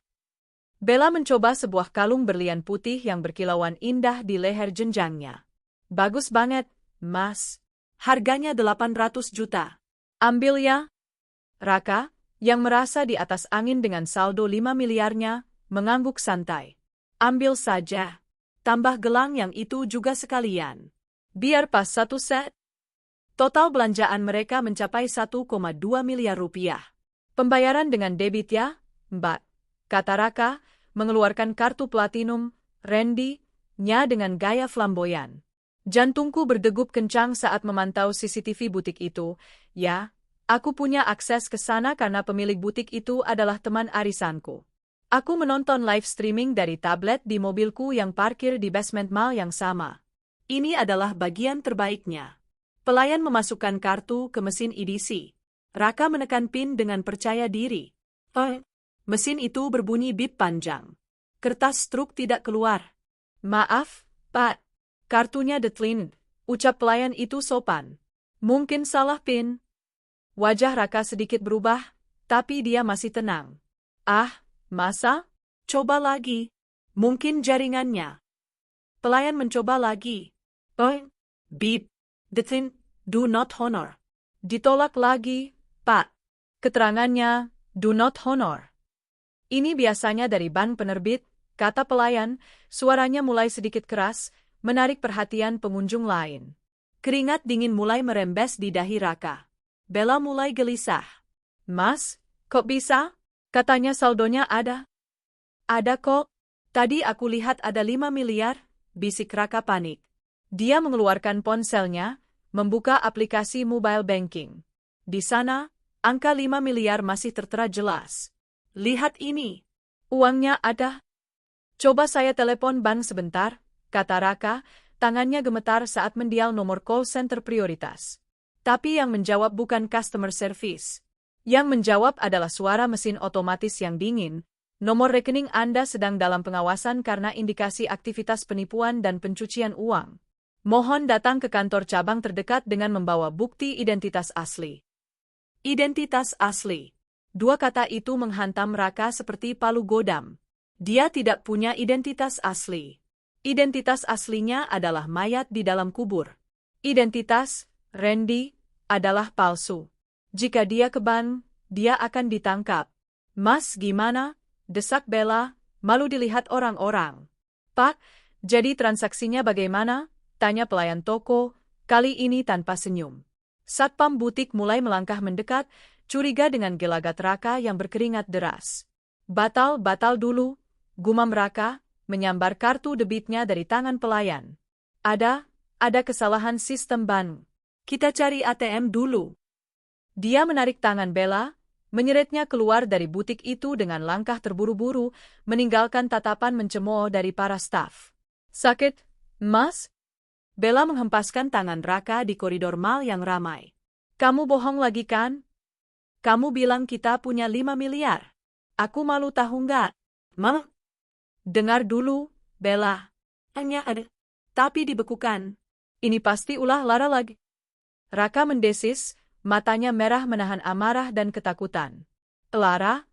Bella mencoba sebuah kalung berlian putih yang berkilauan indah di leher jenjangnya. Bagus banget, Mas. Harganya 800 juta. Ambil ya. Raka, yang merasa di atas angin dengan saldo 5 miliarnya, mengangguk santai. Ambil saja. Tambah gelang yang itu juga sekalian. Biar pas satu set. Total belanjaan mereka mencapai 1,2 miliar rupiah. Pembayaran dengan debit ya, Mbak, kata Raka, mengeluarkan kartu platinum, Randy-nya dengan gaya flamboyan. Jantungku berdegup kencang saat memantau CCTV butik itu. Ya, aku punya akses ke sana karena pemilik butik itu adalah teman arisanku. Aku menonton live streaming dari tablet di mobilku yang parkir di basement mall yang sama. Ini adalah bagian terbaiknya. Pelayan memasukkan kartu ke mesin EDC. Raka menekan PIN dengan percaya diri. Mesin itu berbunyi bip panjang. Kertas struk tidak keluar. Maaf, Pak. Kartunya declined, ucap pelayan itu sopan. Mungkin salah PIN. Wajah Raka sedikit berubah, tapi dia masih tenang. Masa? Coba lagi. Mungkin jaringannya. Pelayan mencoba lagi. Bip. Declined. Do not honor. Ditolak lagi, Pak. Keterangannya, do not honor. Ini biasanya dari bank penerbit, kata pelayan, suaranya mulai sedikit keras, menarik perhatian pengunjung lain. Keringat dingin mulai merembes di dahi Raka. Bella mulai gelisah. Mas, kok bisa? Katanya saldonya ada. Ada kok. Tadi aku lihat ada 5 miliar, bisik Raka panik. Dia mengeluarkan ponselnya, membuka aplikasi mobile banking. Di sana, angka 5 miliar masih tertera jelas. Lihat ini. Uangnya ada. Coba saya telepon bank sebentar, kata Raka, tangannya gemetar saat mendial nomor call center prioritas. Tapi yang menjawab bukan customer service. Yang menjawab adalah suara mesin otomatis yang dingin. Nomor rekening Anda sedang dalam pengawasan karena indikasi aktivitas penipuan dan pencucian uang. Mohon datang ke kantor cabang terdekat dengan membawa bukti identitas asli. Identitas asli. Dua kata itu menghantam Raka seperti palu godam. Dia tidak punya identitas asli. Identitas aslinya adalah mayat di dalam kubur. Identitas Randy adalah palsu. Jika dia ke ban, dia akan ditangkap. Mas gimana? Desak Bella, malu dilihat orang-orang. Pak, jadi transaksinya bagaimana? Tanya pelayan toko, kali ini tanpa senyum. Satpam butik mulai melangkah mendekat, curiga dengan gelagat Raka yang berkeringat deras. Batal dulu, gumam Raka, menyambar kartu debitnya dari tangan pelayan. Ada kesalahan sistem ban. Kita cari ATM dulu. Dia menarik tangan Bella, menyeretnya keluar dari butik itu dengan langkah terburu-buru, meninggalkan tatapan mencemooh dari para staf. Sakit, Mas? Bella menghempaskan tangan Raka di koridor mal yang ramai. Kamu bohong lagi kan? Kamu bilang kita punya 5 miliar. Aku malu tahu nggak? Mal? Dengar dulu, Bella. Hanya ada. Tapi dibekukan. Ini pasti ulah Lara lagi. Raka mendesis, matanya merah menahan amarah dan ketakutan. Lara.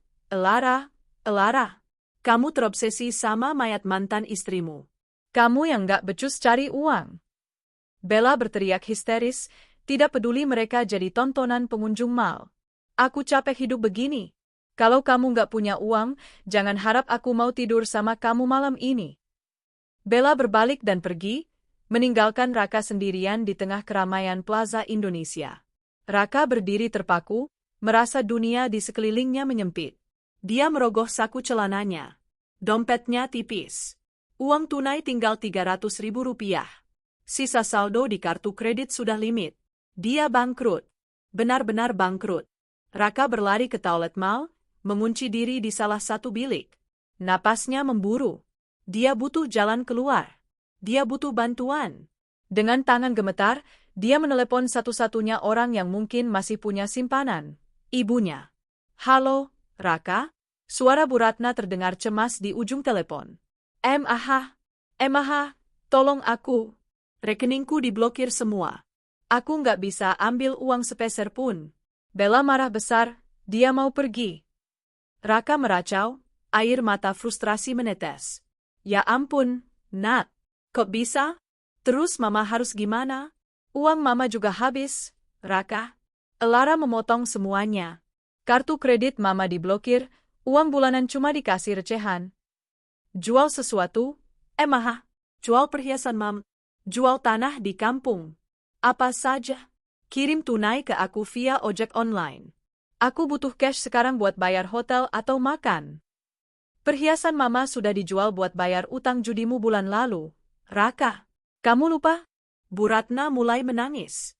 Kamu terobsesi sama mayat mantan istrimu. Kamu yang nggak becus cari uang. Bella berteriak histeris, tidak peduli mereka jadi tontonan pengunjung mal. Aku capek hidup begini. Kalau kamu nggak punya uang, jangan harap aku mau tidur sama kamu malam ini. Bella berbalik dan pergi, meninggalkan Raka sendirian di tengah keramaian Plaza Indonesia. Raka berdiri terpaku, merasa dunia di sekelilingnya menyempit. Dia merogoh saku celananya. Dompetnya tipis. Uang tunai tinggal 300.000 rupiah. Sisa saldo di kartu kredit sudah limit. Dia bangkrut. Benar-benar bangkrut. Raka berlari ke toilet mal, mengunci diri di salah satu bilik. Napasnya memburu. Dia butuh jalan keluar. Dia butuh bantuan. Dengan tangan gemetar, dia menelepon satu-satunya orang yang mungkin masih punya simpanan. Ibunya. Halo, Raka? Suara Bu Ratna terdengar cemas di ujung telepon. Tolong aku. Rekeningku diblokir semua. Aku nggak bisa ambil uang sepeser pun. Bella marah besar, dia mau pergi. Raka meracau, air mata frustrasi menetes. Ya ampun, Nat. Kok bisa? Terus mama harus gimana? Uang mama juga habis, Raka. Lara memotong semuanya. Kartu kredit mama diblokir, uang bulanan cuma dikasih recehan. Jual sesuatu? Jual perhiasan mam. Jual tanah di kampung. Apa saja. Kirim tunai ke aku via ojek online. Aku butuh cash sekarang buat bayar hotel atau makan. Perhiasan mama sudah dijual buat bayar utang judimu bulan lalu. Raka, kamu lupa? Bu Ratna mulai menangis.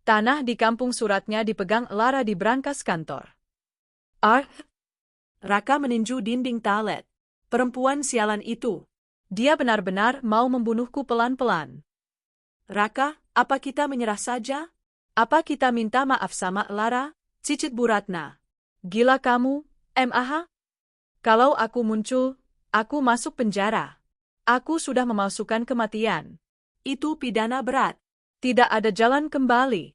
Tanah di kampung suratnya dipegang Lara di brankas kantor. Raka meninju dinding toilet. Perempuan sialan itu. Dia benar-benar mau membunuhku pelan-pelan. Raka, apa kita menyerah saja? Apa kita minta maaf sama Lara? Cicit Bu Ratna. Gila kamu, Kalau aku muncul, aku masuk penjara. Aku sudah memalsukan kematian. Itu pidana berat. Tidak ada jalan kembali.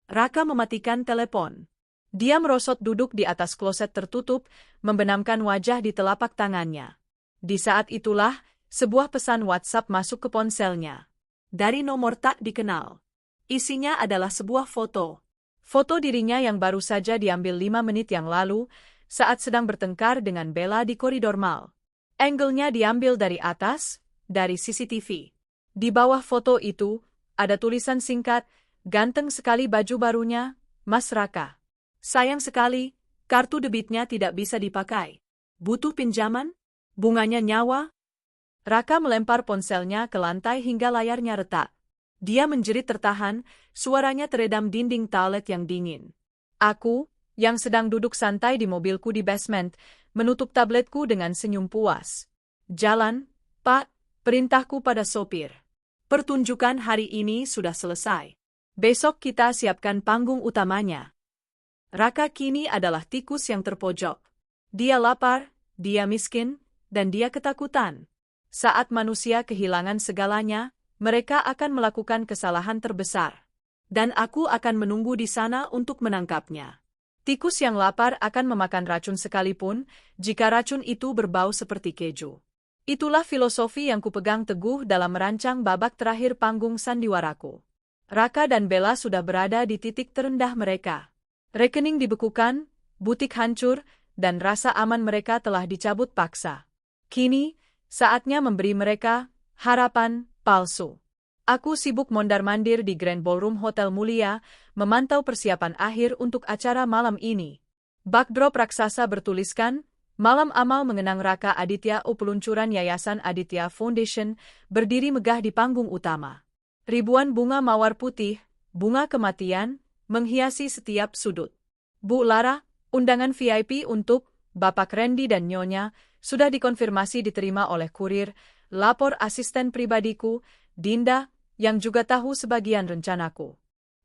Raka mematikan telepon. Dia merosot duduk di atas kloset tertutup, membenamkan wajah di telapak tangannya. Di saat itulah, sebuah pesan WhatsApp masuk ke ponselnya. Dari nomor tak dikenal. Isinya adalah sebuah foto. Foto dirinya yang baru saja diambil 5 menit yang lalu, saat sedang bertengkar dengan Bella di koridor mal. Angle-nya diambil dari atas, dari CCTV. Di bawah foto itu, ada tulisan singkat, ganteng sekali baju barunya, Mas Raka. Sayang sekali, kartu debitnya tidak bisa dipakai. Butuh pinjaman? Bunganya nyawa? Raka melempar ponselnya ke lantai hingga layarnya retak. Dia menjerit tertahan, suaranya teredam dinding toilet yang dingin. Aku, yang sedang duduk santai di mobilku di basement, menutup tabletku dengan senyum puas. Jalan, Pak, perintahku pada sopir. Pertunjukan hari ini sudah selesai. Besok kita siapkan panggung utamanya. Raka kini adalah tikus yang terpojok. Dia lapar, dia miskin, dan dia ketakutan. Saat manusia kehilangan segalanya, mereka akan melakukan kesalahan terbesar. Dan aku akan menunggu di sana untuk menangkapnya. Tikus yang lapar akan memakan racun sekalipun, jika racun itu berbau seperti keju. Itulah filosofi yang kupegang teguh dalam merancang babak terakhir panggung sandiwaraku. Raka dan Bella sudah berada di titik terendah mereka. Rekening dibekukan, butik hancur, dan rasa aman mereka telah dicabut paksa. Kini, saatnya memberi mereka harapan palsu. Aku sibuk mondar-mandir di Grand Ballroom Hotel Mulia, memantau persiapan akhir untuk acara malam ini. Backdrop raksasa bertuliskan, Malam Amal Mengenang Raka Aditya. Peluncuran Yayasan Aditya Foundation berdiri megah di panggung utama. Ribuan bunga mawar putih, bunga kematian, menghiasi setiap sudut. Bu Lara, undangan VIP untuk Bapak Randy dan Nyonya sudah dikonfirmasi diterima oleh kurir, lapor asisten pribadiku, Dinda, yang juga tahu sebagian rencanaku.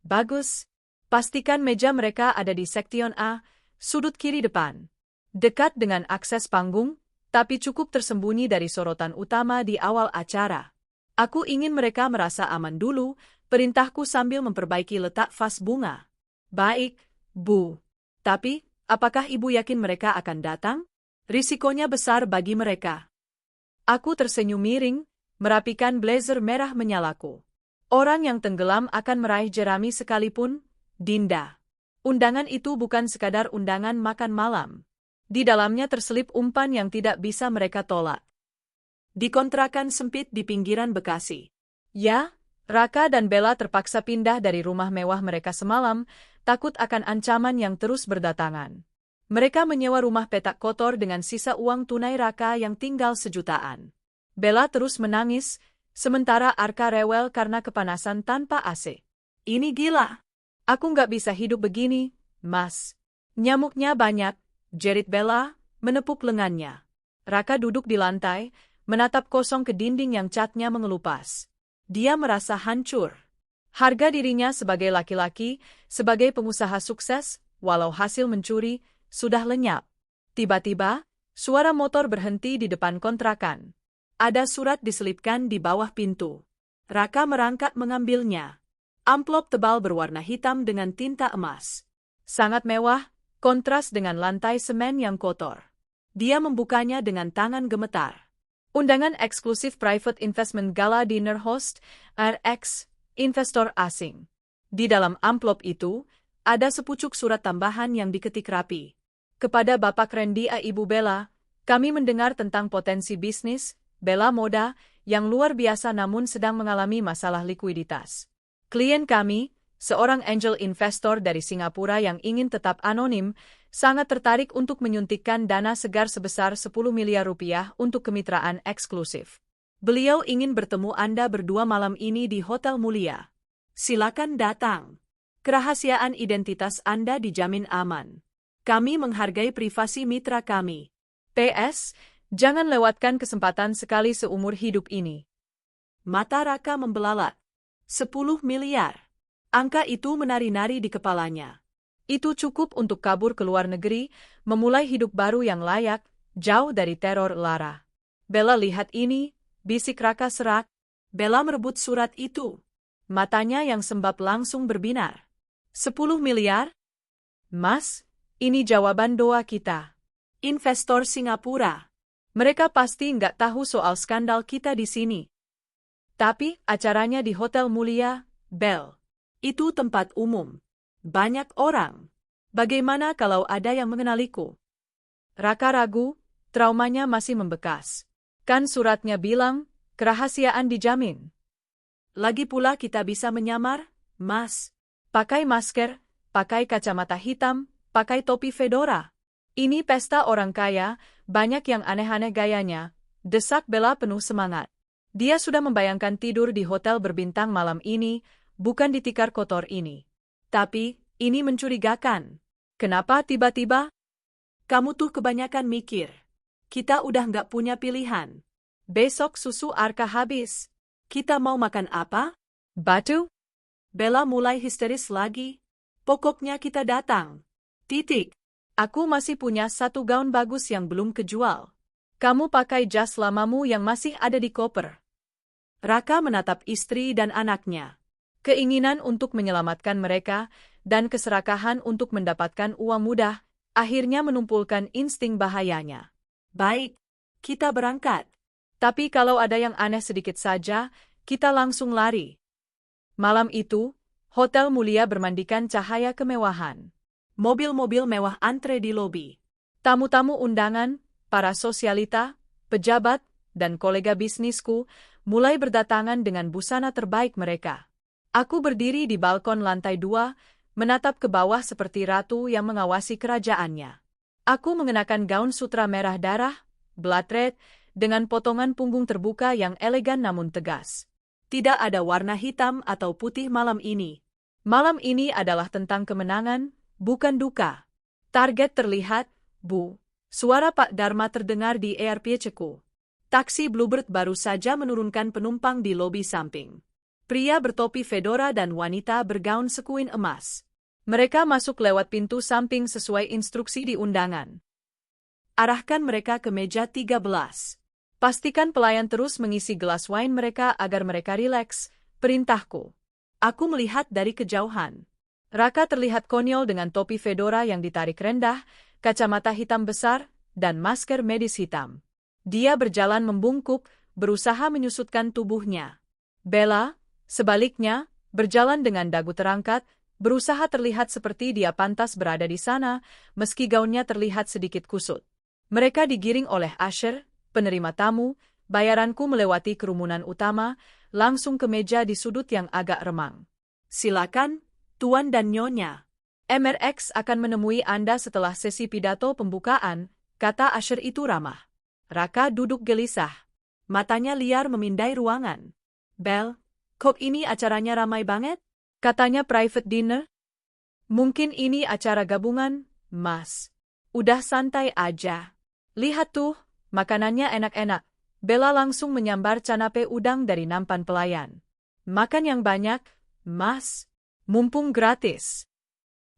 Bagus. Pastikan meja mereka ada di sektion A, sudut kiri depan. Dekat dengan akses panggung, tapi cukup tersembunyi dari sorotan utama di awal acara. Aku ingin mereka merasa aman dulu, perintahku sambil memperbaiki letak vas bunga. Baik, Bu. Tapi, apakah Ibu yakin mereka akan datang? Risikonya besar bagi mereka. Aku tersenyum miring, merapikan blazer merah menyalaku. Orang yang tenggelam akan meraih jerami sekalipun, Dinda. Undangan itu bukan sekadar undangan makan malam. Di dalamnya terselip umpan yang tidak bisa mereka tolak. Di kontrakan sempit di pinggiran Bekasi. Ya, Raka dan Bella terpaksa pindah dari rumah mewah mereka semalam, takut akan ancaman yang terus berdatangan. Mereka menyewa rumah petak kotor dengan sisa uang tunai Raka yang tinggal sejutaan. Bella terus menangis, sementara Arka rewel karena kepanasan tanpa AC. Ini gila. Aku nggak bisa hidup begini, Mas. Nyamuknya banyak, jerit Bella, menepuk lengannya. Raka duduk di lantai, menatap kosong ke dinding yang catnya mengelupas. Dia merasa hancur. Harga dirinya sebagai laki-laki, sebagai pengusaha sukses, walau hasil mencuri, sudah lenyap. Tiba-tiba, suara motor berhenti di depan kontrakan. Ada surat diselipkan di bawah pintu. Raka merangkak mengambilnya. Amplop tebal berwarna hitam dengan tinta emas. Sangat mewah, kontras dengan lantai semen yang kotor. Dia membukanya dengan tangan gemetar. Undangan eksklusif Private Investment Gala Dinner Host, RX, investor asing. Di dalam amplop itu, ada sepucuk surat tambahan yang diketik rapi. Kepada Bapak Randy A. Ibu Bella, kami mendengar tentang potensi bisnis, Bella Moda, yang luar biasa namun sedang mengalami masalah likuiditas. Klien kami, seorang angel investor dari Singapura yang ingin tetap anonim, sangat tertarik untuk menyuntikkan dana segar sebesar 10 miliar rupiah untuk kemitraan eksklusif. Beliau ingin bertemu Anda berdua malam ini di Hotel Mulia. Silakan datang. Kerahasiaan identitas Anda dijamin aman. Kami menghargai privasi mitra kami. PS, jangan lewatkan kesempatan sekali seumur hidup ini. Mata Raka membelalak. 10 miliar. Angka itu menari-nari di kepalanya. Itu cukup untuk kabur ke luar negeri, memulai hidup baru yang layak, jauh dari teror Lara. Bella lihat ini, bisik Raka serak. Bella merebut surat itu. Matanya yang sembab langsung berbinar. 10 miliar? Mas, ini jawaban doa kita. Investor Singapura. Mereka pasti nggak tahu soal skandal kita di sini. Tapi, acaranya di Hotel Mulia, Bel. Itu tempat umum. Banyak orang. Bagaimana kalau ada yang mengenaliku? Raka ragu, traumanya masih membekas. Kan suratnya bilang, kerahasiaan dijamin. Lagi pula kita bisa menyamar, Mas. Pakai masker, pakai kacamata hitam, pakai topi fedora. Ini pesta orang kaya, banyak yang aneh-aneh gayanya, desak Bella penuh semangat. Dia sudah membayangkan tidur di hotel berbintang malam ini, bukan di tikar kotor ini. Tapi, ini mencurigakan. Kenapa tiba-tiba? Kamu tuh kebanyakan mikir. Kita udah nggak punya pilihan. Besok susu Arka habis. Kita mau makan apa? Batu? Bella mulai histeris lagi. Pokoknya kita datang. Titik. Aku masih punya satu gaun bagus yang belum kejual. Kamu pakai jas lamamu yang masih ada di koper. Raka menatap istri dan anaknya. Keinginan untuk menyelamatkan mereka, dan keserakahan untuk mendapatkan uang mudah, akhirnya menumpulkan insting bahayanya. Baik, kita berangkat. Tapi kalau ada yang aneh sedikit saja, kita langsung lari. Malam itu, hotel mulia bermandikan cahaya kemewahan. Mobil-mobil mewah antre di lobi. Tamu-tamu undangan, para sosialita, pejabat, dan kolega bisnisku mulai berdatangan dengan busana terbaik mereka. Aku berdiri di balkon lantai 2, menatap ke bawah seperti ratu yang mengawasi kerajaannya. Aku mengenakan gaun sutra merah darah, blood red, dengan potongan punggung terbuka yang elegan namun tegas. Tidak ada warna hitam atau putih malam ini. Malam ini adalah tentang kemenangan, bukan duka. Target terlihat, Bu. Suara Pak Dharma terdengar di ERP-ceku. Taksi Bluebird baru saja menurunkan penumpang di lobi samping. Pria bertopi fedora dan wanita bergaun sekuin emas. Mereka masuk lewat pintu samping sesuai instruksi di undangan. Arahkan mereka ke meja 13. Pastikan pelayan terus mengisi gelas wine mereka agar mereka rileks, perintahku. Aku melihat dari kejauhan. Raka terlihat konyol dengan topi fedora yang ditarik rendah, kacamata hitam besar, dan masker medis hitam. Dia berjalan membungkuk, berusaha menyusutkan tubuhnya. Bella, sebaliknya, berjalan dengan dagu terangkat, berusaha terlihat seperti dia pantas berada di sana, meski gaunnya terlihat sedikit kusut. Mereka digiring oleh usher, penerima tamu, bayaranku melewati kerumunan utama, langsung ke meja di sudut yang agak remang. Silakan, Tuan dan Nyonya. MRX akan menemui Anda setelah sesi pidato pembukaan, kata usher itu ramah. Raka duduk gelisah. Matanya liar memindai ruangan. Bel, kok ini acaranya ramai banget? Katanya private dinner? Mungkin ini acara gabungan, Mas. Udah santai aja. Lihat tuh, makanannya enak-enak. Bella langsung menyambar canape udang dari nampan pelayan. Makan yang banyak, Mas. Mumpung gratis.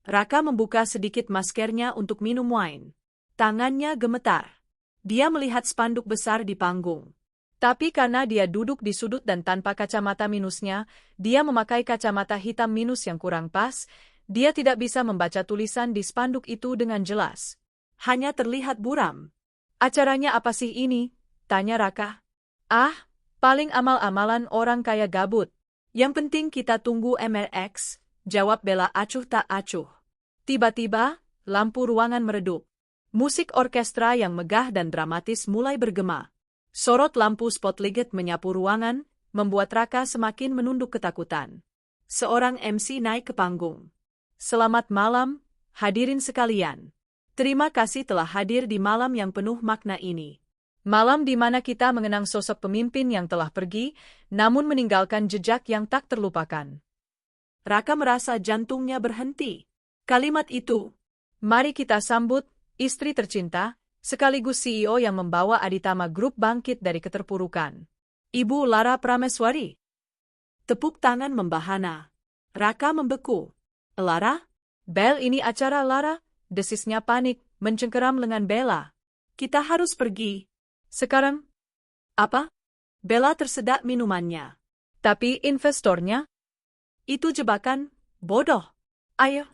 Raka membuka sedikit maskernya untuk minum wine. Tangannya gemetar. Dia melihat spanduk besar di panggung. Tapi karena dia duduk di sudut dan tanpa kacamata minusnya, dia memakai kacamata hitam minus yang kurang pas, dia tidak bisa membaca tulisan di spanduk itu dengan jelas. Hanya terlihat buram. Acaranya apa sih ini? Tanya Raka. Ah, paling amal-amalan orang kaya gabut. Yang penting kita tunggu MRX, jawab Bella acuh tak acuh. Tiba-tiba, lampu ruangan meredup. Musik orkestra yang megah dan dramatis mulai bergema. Sorot lampu spotlight menyapu ruangan, membuat Raka semakin menunduk ketakutan. Seorang MC naik ke panggung. Selamat malam, hadirin sekalian. Terima kasih telah hadir di malam yang penuh makna ini. Malam di mana kita mengenang sosok pemimpin yang telah pergi, namun meninggalkan jejak yang tak terlupakan. Raka merasa jantungnya berhenti. Kalimat itu, mari kita sambut, istri tercinta, sekaligus CEO yang membawa Aditama Group bangkit dari keterpurukan. Ibu Lara Prameswari. Tepuk tangan membahana. Raka membeku. Lara? Bel, ini acara Lara, desisnya panik, mencengkeram lengan Bella. Kita harus pergi. Sekarang? Apa? Bella tersedak minumannya. Tapi investornya? Itu jebakan, bodoh. Ayo.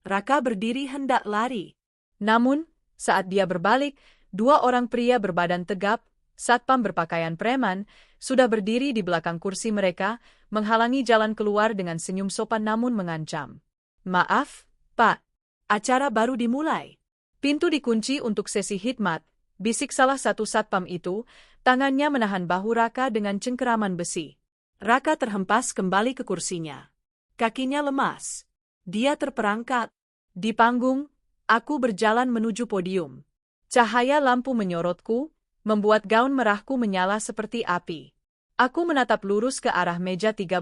Raka berdiri hendak lari. Namun, saat dia berbalik, dua orang pria berbadan tegap, satpam berpakaian preman, sudah berdiri di belakang kursi mereka, menghalangi jalan keluar dengan senyum sopan namun mengancam. Maaf, Pak. Acara baru dimulai. Pintu dikunci untuk sesi khidmat, bisik salah satu satpam itu, tangannya menahan bahu Raka dengan cengkeraman besi. Raka terhempas kembali ke kursinya. Kakinya lemas. Dia terperangkap. Di panggung, aku berjalan menuju podium. Cahaya lampu menyorotku, membuat gaun merahku menyala seperti api. Aku menatap lurus ke arah meja 13,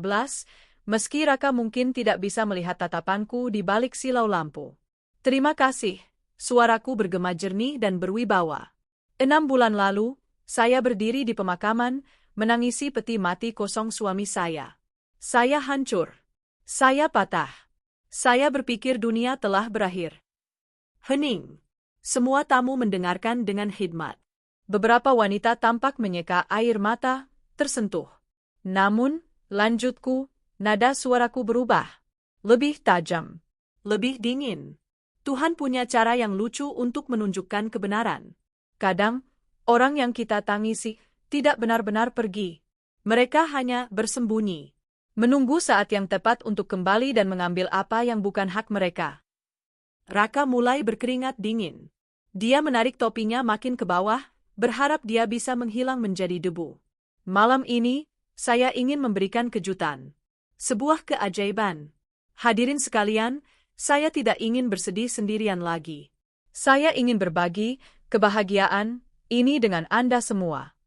meski Raka mungkin tidak bisa melihat tatapanku di balik silau lampu. Terima kasih, suaraku bergema jernih dan berwibawa. 6 bulan lalu, saya berdiri di pemakaman, menangisi peti mati kosong suami saya. Saya hancur. Saya patah. Saya berpikir dunia telah berakhir. Hening. Semua tamu mendengarkan dengan khidmat. Beberapa wanita tampak menyeka air mata, tersentuh. Namun, lanjutku, nada suaraku berubah. Lebih tajam. lebih dingin. Tuhan punya cara yang lucu untuk menunjukkan kebenaran. Kadang, orang yang kita tangisi tidak benar-benar pergi. Mereka hanya bersembunyi, menunggu saat yang tepat untuk kembali dan mengambil apa yang bukan hak mereka. Raka mulai berkeringat dingin. Dia menarik topinya makin ke bawah, berharap dia bisa menghilang menjadi debu. Malam ini, saya ingin memberikan kejutan. Sebuah keajaiban. Hadirin sekalian, saya tidak ingin bersedih sendirian lagi. Saya ingin berbagi kebahagiaan ini dengan Anda semua.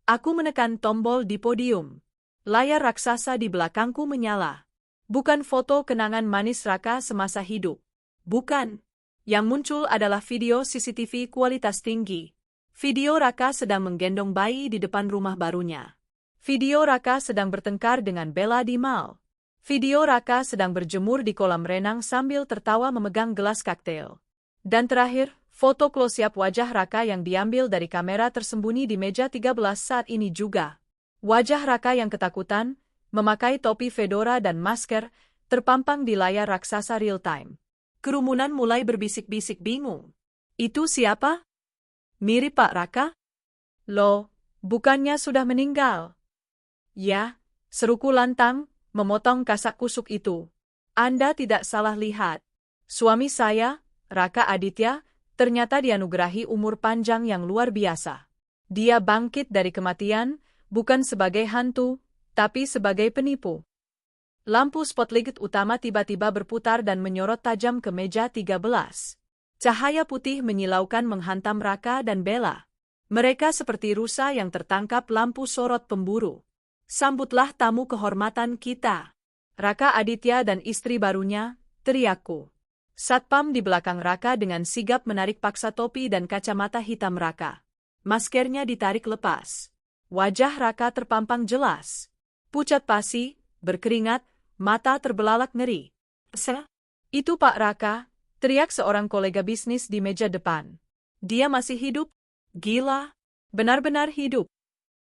Aku menekan tombol di podium. Layar raksasa di belakangku menyala. Bukan foto kenangan manis Raka semasa hidup. Bukan. Yang muncul adalah video CCTV kualitas tinggi. Video Raka sedang menggendong bayi di depan rumah barunya. Video Raka sedang bertengkar dengan Bella di mall. Video Raka sedang berjemur di kolam renang sambil tertawa memegang gelas koktail. Dan terakhir, foto close-up wajah Raka yang diambil dari kamera tersembunyi di meja 13 saat ini juga. Wajah Raka yang ketakutan, memakai topi fedora dan masker, terpampang di layar raksasa real-time. Kerumunan mulai berbisik-bisik bingung. Itu siapa? Mirip Pak Raka? Loh, bukannya sudah meninggal? Ya, seruku lantang, memotong kasak kusuk itu. Anda tidak salah lihat. Suami saya, Raka Aditya, ternyata dianugerahi umur panjang yang luar biasa. Dia bangkit dari kematian, bukan sebagai hantu, tapi sebagai penipu. Lampu spotlight utama tiba-tiba berputar dan menyorot tajam ke meja 13. Cahaya putih menyilaukan menghantam Raka dan Bella. Mereka seperti rusa yang tertangkap lampu sorot pemburu. Sambutlah tamu kehormatan kita. Raka Aditya dan istri barunya, teriakku. Satpam di belakang Raka dengan sigap menarik paksa topi dan kacamata hitam Raka. Maskernya ditarik lepas. Wajah Raka terpampang jelas. Pucat pasi, berkeringat, mata terbelalak ngeri. Itu Pak Raka, teriak seorang kolega bisnis di meja depan. Dia masih hidup? Gila. Benar-benar hidup.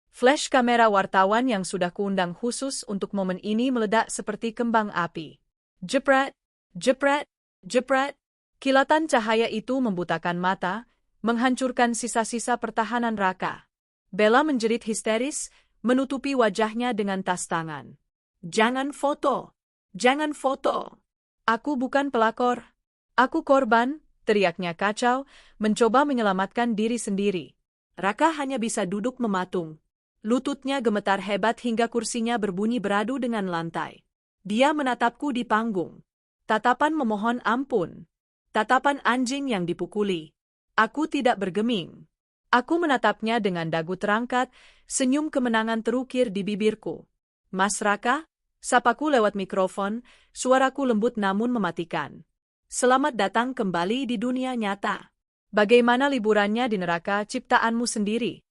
Flash kamera wartawan yang sudah kuundang khusus untuk momen ini meledak seperti kembang api. Jepret, jepret, jepret. Kilatan cahaya itu membutakan mata, menghancurkan sisa-sisa pertahanan Raka. Bella menjerit histeris, menutupi wajahnya dengan tas tangan. Jangan foto! Jangan foto! Aku bukan pelakor. Aku korban, teriaknya kacau, mencoba menyelamatkan diri sendiri. Raka hanya bisa duduk mematung. Lututnya gemetar hebat hingga kursinya berbunyi beradu dengan lantai. Dia menatapku di panggung. Tatapan memohon ampun. Tatapan anjing yang dipukuli. Aku tidak bergeming. Aku menatapnya dengan dagu terangkat, senyum kemenangan terukir di bibirku. Mas Raka, sapaku lewat mikrofon, suaraku lembut namun mematikan. Selamat datang kembali di dunia nyata. Bagaimana liburannya di neraka ciptaanmu sendiri?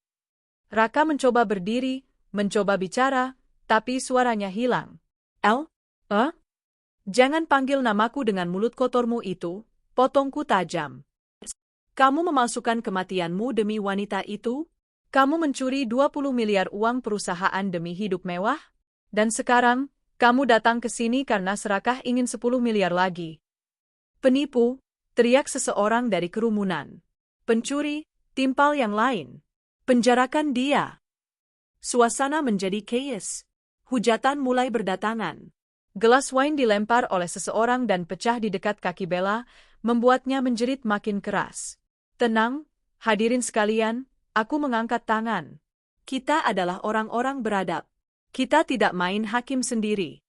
Raka mencoba berdiri, mencoba bicara, tapi suaranya hilang. Jangan panggil namaku dengan mulut kotormu itu, potongku tajam. Kamu memalsukan kematianmu demi wanita itu? Kamu mencuri 20 miliar uang perusahaan demi hidup mewah? Dan sekarang, kamu datang ke sini karena serakah ingin 10 miliar lagi. Penipu, teriak seseorang dari kerumunan. Pencuri, timpal yang lain. Penjarakan dia. Suasana menjadi chaos. Hujatan mulai berdatangan. Gelas wine dilempar oleh seseorang dan pecah di dekat kaki Bella, membuatnya menjerit makin keras. Tenang, hadirin sekalian, aku mengangkat tangan. Kita adalah orang-orang beradab. Kita tidak main hakim sendiri.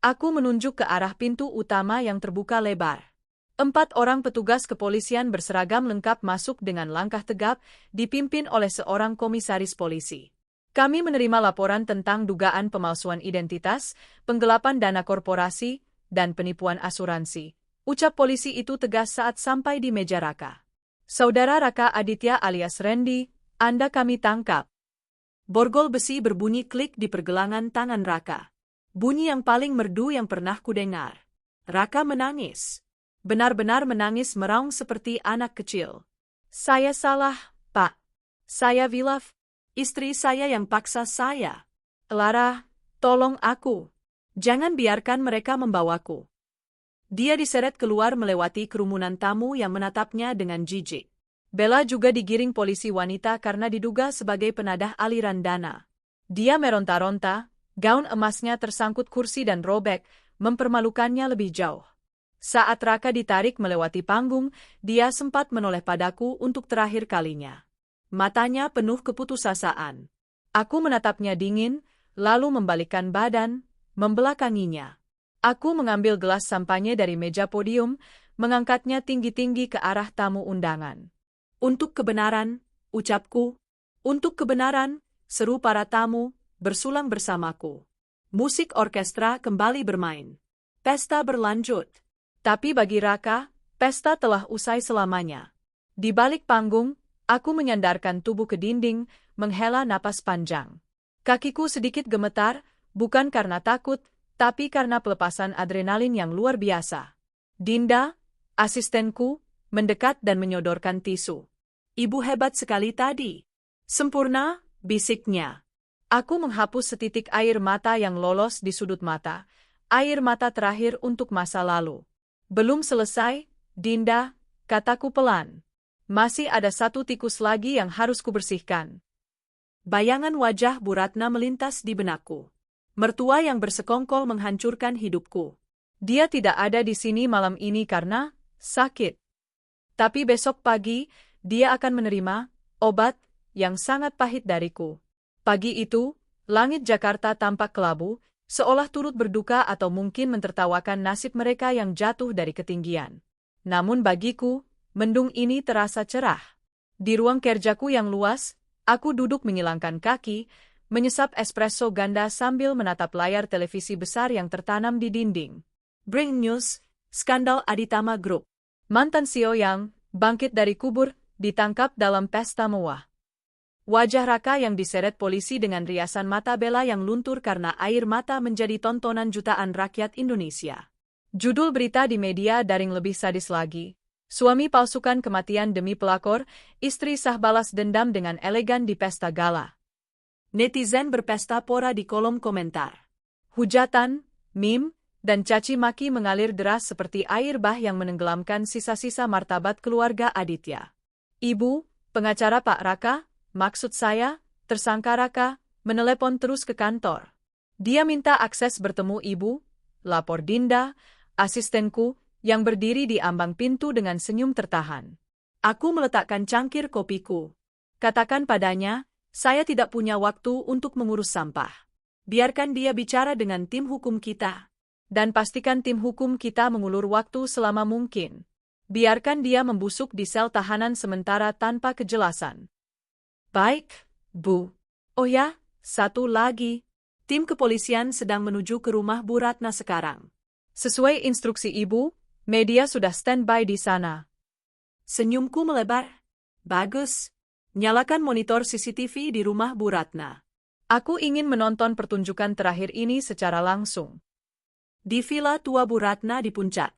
Aku menunjuk ke arah pintu utama yang terbuka lebar. 4 orang petugas kepolisian berseragam lengkap masuk dengan langkah tegap, dipimpin oleh seorang komisaris polisi. Kami menerima laporan tentang dugaan pemalsuan identitas, penggelapan dana korporasi, dan penipuan asuransi. Ucap polisi itu tegas saat sampai di meja Raka. Saudara Raka Aditya alias Randy, Anda kami tangkap. Borgol besi berbunyi klik di pergelangan tangan Raka. Bunyi yang paling merdu yang pernah kudengar. Raka menangis. Benar-benar menangis meraung seperti anak kecil. Saya salah, Pak. Saya Vilaf. Istri saya yang paksa saya. Lara, tolong aku. Jangan biarkan mereka membawaku. Dia diseret keluar melewati kerumunan tamu yang menatapnya dengan jijik. Bella juga digiring polisi wanita karena diduga sebagai penadah aliran dana. Dia meronta-ronta, gaun emasnya tersangkut kursi dan robek, mempermalukannya lebih jauh. Saat Raka ditarik melewati panggung, dia sempat menoleh padaku untuk terakhir kalinya. Matanya penuh keputusasaan. Aku menatapnya dingin, lalu membalikkan badan, membelakanginya. Aku mengambil gelas sampanye dari meja podium, mengangkatnya tinggi-tinggi ke arah tamu undangan. Untuk kebenaran, ucapku. Untuk kebenaran, seru para tamu, bersulang bersamaku. Musik orkestra kembali bermain. Pesta berlanjut. Tapi bagi Raka, pesta telah usai selamanya. Di balik panggung, aku menyandarkan tubuh ke dinding, menghela napas panjang. Kakiku sedikit gemetar, bukan karena takut, tapi karena pelepasan adrenalin yang luar biasa. Dinda, asistenku, mendekat dan menyodorkan tisu. Ibu hebat sekali tadi. Sempurna, bisiknya. Aku menghapus setitik air mata yang lolos di sudut mata, air mata terakhir untuk masa lalu. Belum selesai, Dinda, kataku pelan. Masih ada satu tikus lagi yang harus kubersihkan. Bayangan wajah Bu Ratna melintas di benakku. Mertua yang bersekongkol menghancurkan hidupku. Dia tidak ada di sini malam ini karena sakit. Tapi besok pagi, dia akan menerima obat yang sangat pahit dariku. Pagi itu, langit Jakarta tampak kelabu, seolah turut berduka atau mungkin mentertawakan nasib mereka yang jatuh dari ketinggian. Namun bagiku, mendung ini terasa cerah. Di ruang kerjaku yang luas, aku duduk menyilangkan kaki, menyesap espresso ganda sambil menatap layar televisi besar yang tertanam di dinding. Breaking news, skandal Aditama Group. Mantan CEO yang bangkit dari kubur, ditangkap dalam pesta mewah. Wajah Raka yang diseret polisi dengan riasan mata Bella yang luntur karena air mata menjadi tontonan jutaan rakyat Indonesia. Judul berita di media daring lebih sadis lagi. Suami palsukan kematian demi pelakor, istri sah balas dendam dengan elegan di pesta gala. Netizen berpesta pora di kolom komentar. Hujatan, meme, dan caci maki mengalir deras seperti air bah yang menenggelamkan sisa-sisa martabat keluarga Aditya. Ibu, pengacara Pak Raka, maksud saya, tersangka Raka, menelepon terus ke kantor. Dia minta akses bertemu ibu, lapor Dinda, asistenku, yang berdiri di ambang pintu dengan senyum tertahan. Aku meletakkan cangkir kopiku. Katakan padanya, saya tidak punya waktu untuk mengurus sampah. Biarkan dia bicara dengan tim hukum kita. Dan pastikan tim hukum kita mengulur waktu selama mungkin. Biarkan dia membusuk di sel tahanan sementara tanpa kejelasan. Baik, Bu. Oh ya, satu lagi. Tim kepolisian sedang menuju ke rumah Bu Ratna sekarang. Sesuai instruksi Ibu, media sudah standby di sana. Senyumku melebar. Bagus. Nyalakan monitor CCTV di rumah Bu Ratna. Aku ingin menonton pertunjukan terakhir ini secara langsung. Di villa tua Bu Ratna di puncak.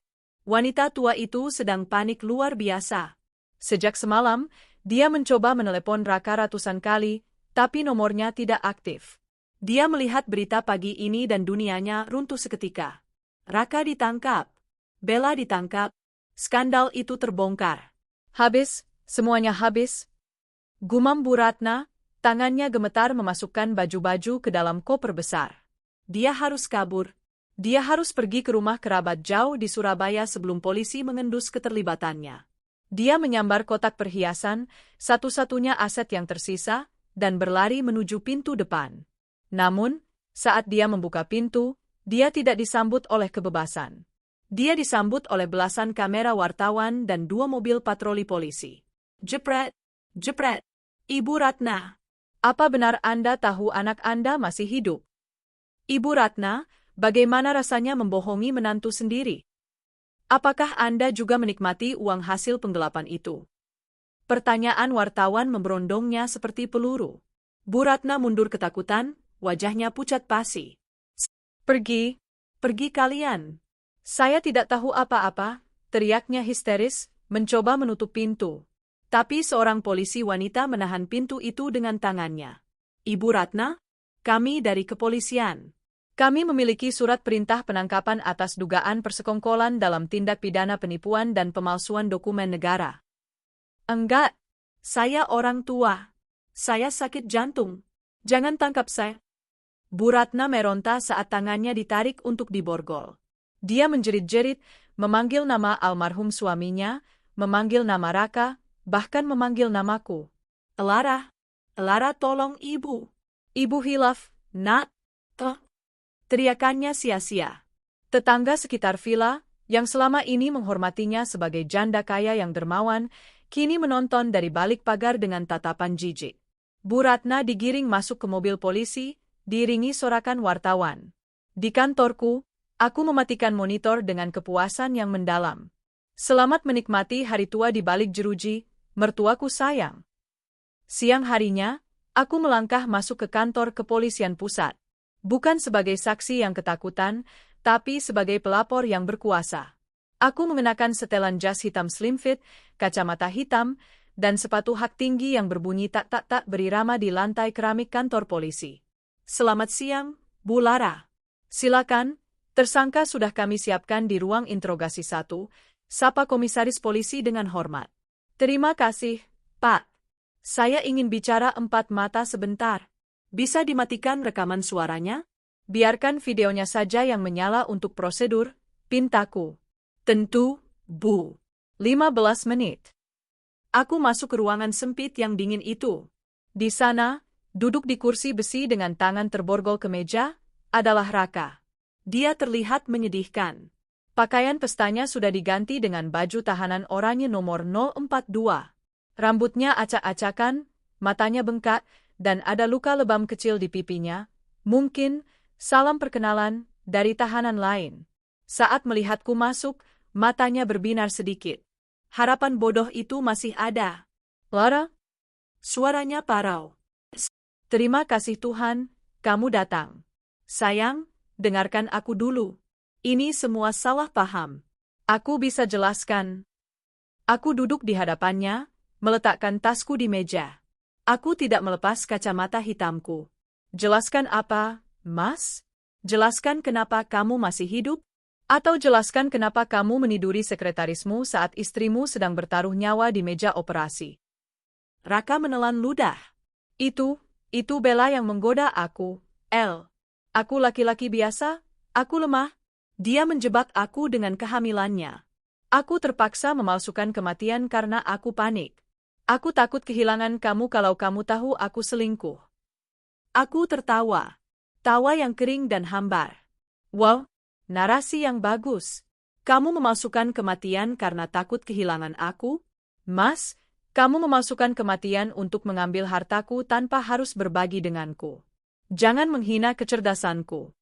Wanita tua itu sedang panik luar biasa. Sejak semalam, dia mencoba menelepon Raka ratusan kali, tapi nomornya tidak aktif. Dia melihat berita pagi ini dan dunianya runtuh seketika. Raka ditangkap. Bella ditangkap. Skandal itu terbongkar. Habis, semuanya habis. Gumam Bu Ratna, tangannya gemetar memasukkan baju-baju ke dalam koper besar. Dia harus kabur. Dia harus pergi ke rumah kerabat jauh di Surabaya sebelum polisi mengendus keterlibatannya. Dia menyambar kotak perhiasan, satu-satunya aset yang tersisa, dan berlari menuju pintu depan. Namun, saat dia membuka pintu, dia tidak disambut oleh kebebasan. Dia disambut oleh belasan kamera wartawan dan 2 mobil patroli polisi. Jepret, jepret. Ibu Ratna. Apa benar Anda tahu anak Anda masih hidup? Ibu Ratna, bagaimana rasanya membohongi menantu sendiri? Apakah Anda juga menikmati uang hasil penggelapan itu? Pertanyaan wartawan memberondongnya seperti peluru. Bu Ratna mundur ketakutan, wajahnya pucat pasi. Pergi, pergi kalian. Saya tidak tahu apa-apa, teriaknya histeris, mencoba menutup pintu. Tapi seorang polisi wanita menahan pintu itu dengan tangannya. Ibu Ratna, kami dari kepolisian. Kami memiliki surat perintah penangkapan atas dugaan persekongkolan dalam tindak pidana penipuan dan pemalsuan dokumen negara. Enggak, saya orang tua. Saya sakit jantung. Jangan tangkap saya. Bu Ratna meronta saat tangannya ditarik untuk diborgol. Dia menjerit-jerit, memanggil nama almarhum suaminya, memanggil nama Raka, bahkan memanggil namaku. Elara, Elara tolong ibu. Ibu hilaf, nak. Teriakannya sia-sia. Tetangga sekitar villa, yang selama ini menghormatinya sebagai janda kaya yang dermawan, kini menonton dari balik pagar dengan tatapan jijik. Bu Ratna digiring masuk ke mobil polisi, diiringi sorakan wartawan. Di kantorku, aku mematikan monitor dengan kepuasan yang mendalam. Selamat menikmati hari tua di balik jeruji, mertuaku sayang. Siang harinya, aku melangkah masuk ke kantor kepolisian pusat. Bukan sebagai saksi yang ketakutan, tapi sebagai pelapor yang berkuasa. Aku mengenakan setelan jas hitam slim fit, kacamata hitam, dan sepatu hak tinggi yang berbunyi tak-tak-tak berirama di lantai keramik kantor polisi. Selamat siang, Bu Lara. Silakan, tersangka sudah kami siapkan di ruang interogasi 1, sapa komisaris polisi dengan hormat. Terima kasih, Pak. Saya ingin bicara 4 mata sebentar. Bisa dimatikan rekaman suaranya? Biarkan videonya saja yang menyala untuk prosedur, pintaku. Tentu, Bu. 15 menit. Aku masuk ke ruangan sempit yang dingin itu. Di sana, duduk di kursi besi dengan tangan terborgol ke meja, adalah Raka. Dia terlihat menyedihkan. Pakaian pestanya sudah diganti dengan baju tahanan oranye nomor 042. Rambutnya acak-acakan, matanya bengkak, dan ada luka lebam kecil di pipinya. Mungkin, salam perkenalan dari tahanan lain. Saat melihatku masuk, matanya berbinar sedikit. Harapan bodoh itu masih ada. Lara? Suaranya parau. Terima kasih Tuhan, kamu datang. Sayang, dengarkan aku dulu. Ini semua salah paham. Aku bisa jelaskan. Aku duduk di hadapannya, meletakkan tasku di meja. Aku tidak melepas kacamata hitamku. Jelaskan apa, Mas? Jelaskan kenapa kamu masih hidup? Atau jelaskan kenapa kamu meniduri sekretarismu saat istrimu sedang bertaruh nyawa di meja operasi? Raka menelan ludah. Itu Bella yang menggoda aku, El. Aku laki-laki biasa, aku lemah. Dia menjebak aku dengan kehamilannya. Aku terpaksa memalsukan kematian karena aku panik. Aku takut kehilangan kamu kalau kamu tahu aku selingkuh. Aku tertawa. Tawa yang kering dan hambar. Wow, narasi yang bagus. Kamu memalsukan kematian karena takut kehilangan aku? Mas, kamu memalsukan kematian untuk mengambil hartaku tanpa harus berbagi denganku. Jangan menghina kecerdasanku.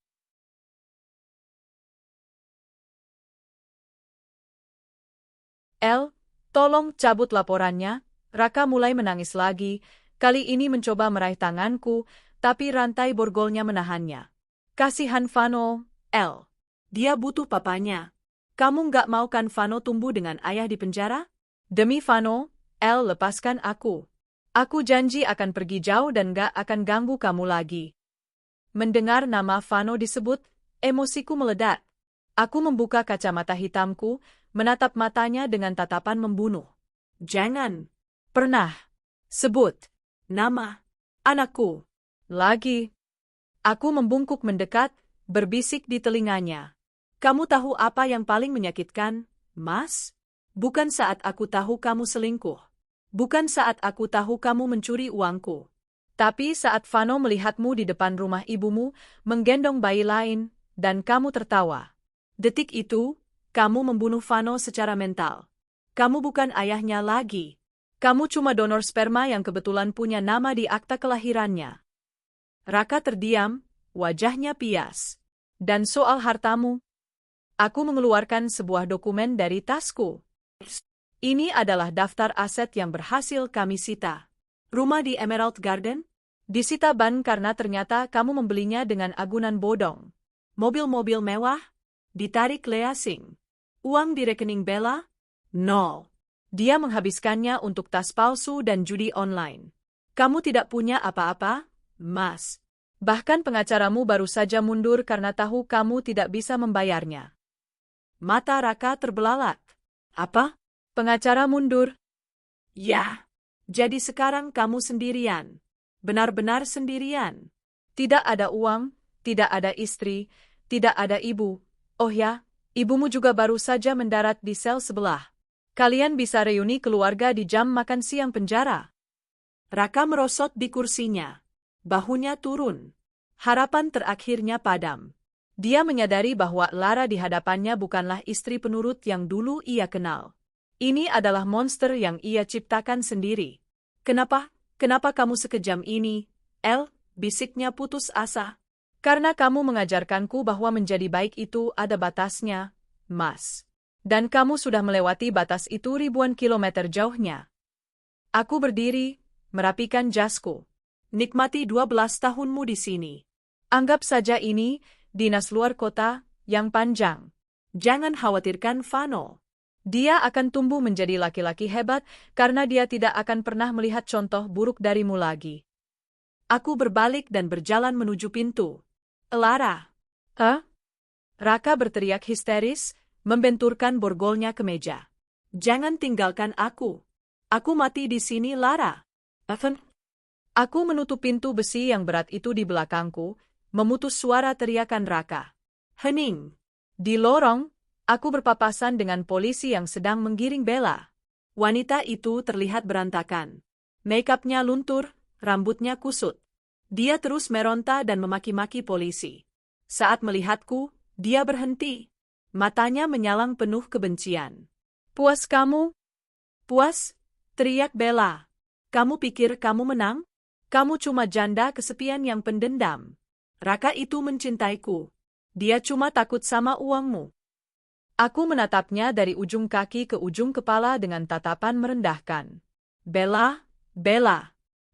El, tolong cabut laporannya. Raka mulai menangis lagi, kali ini mencoba meraih tanganku, tapi rantai borgolnya menahannya. Kasihan Vano, El. Dia butuh papanya. Kamu nggak mau kan Vano tumbuh dengan ayah di penjara? Demi Vano, El, lepaskan aku. Aku janji akan pergi jauh dan gak akan ganggu kamu lagi. Mendengar nama Vano disebut, emosiku meledak. Aku membuka kacamata hitamku, menatap matanya dengan tatapan membunuh. Jangan. Pernah. Sebut. Nama. Anakku. Lagi. Aku membungkuk mendekat, berbisik di telinganya. Kamu tahu apa yang paling menyakitkan, Mas? Bukan saat aku tahu kamu selingkuh. Bukan saat aku tahu kamu mencuri uangku. Tapi saat Vano melihatmu di depan rumah ibumu, menggendong bayi lain, dan kamu tertawa. Detik itu, kamu membunuh Vano secara mental. Kamu bukan ayahnya lagi. Kamu cuma donor sperma yang kebetulan punya nama di akta kelahirannya. Raka terdiam, wajahnya pias. Dan soal hartamu? Aku mengeluarkan sebuah dokumen dari tasku. Ini adalah daftar aset yang berhasil kami sita. Rumah di Emerald Garden? Disita ban karena ternyata kamu membelinya dengan agunan bodong. Mobil-mobil mewah? Ditarik Lea Singh. Uang di rekening Bella? Nol. Dia menghabiskannya untuk tas palsu dan judi online. Kamu tidak punya apa-apa, Mas. Bahkan pengacaramu baru saja mundur karena tahu kamu tidak bisa membayarnya. Mata Raka terbelalak. Apa? Pengacara mundur. Ya. Jadi sekarang kamu sendirian. Benar-benar sendirian. Tidak ada uang, tidak ada istri, tidak ada ibu. Oh ya, ibumu juga baru saja mendarat di sel sebelah. Kalian bisa reuni keluarga di jam makan siang penjara. Raka merosot di kursinya. Bahunya turun. Harapan terakhirnya padam. Dia menyadari bahwa Lara di hadapannya bukanlah istri penurut yang dulu ia kenal. Ini adalah monster yang ia ciptakan sendiri. Kenapa kamu sekejam ini, El? Bisiknya putus asa. Karena kamu mengajarkanku bahwa menjadi baik itu ada batasnya, Mas. Dan kamu sudah melewati batas itu ribuan kilometer jauhnya. Aku berdiri, merapikan jasku. Nikmati 12 tahunmu di sini. Anggap saja ini, dinas luar kota, yang panjang. Jangan khawatirkan Vano. Dia akan tumbuh menjadi laki-laki hebat karena dia tidak akan pernah melihat contoh buruk darimu lagi. Aku berbalik dan berjalan menuju pintu. Lara. Raka berteriak histeris, membenturkan borgolnya ke meja. Jangan tinggalkan aku. Aku mati di sini, Lara. Aku menutup pintu besi yang berat itu di belakangku, memutus suara teriakan Raka. Hening. Di lorong, aku berpapasan dengan polisi yang sedang menggiring Bella. Wanita itu terlihat berantakan. Make-upnya luntur, rambutnya kusut. Dia terus meronta dan memaki-maki polisi. Saat melihatku, dia berhenti. Matanya menyalang penuh kebencian. Puas kamu? Puas? Teriak Bella. Kamu pikir kamu menang? Kamu cuma janda kesepian yang pendendam. Raka itu mencintaiku. Dia cuma takut sama uangmu. Aku menatapnya dari ujung kaki ke ujung kepala dengan tatapan merendahkan. Bella,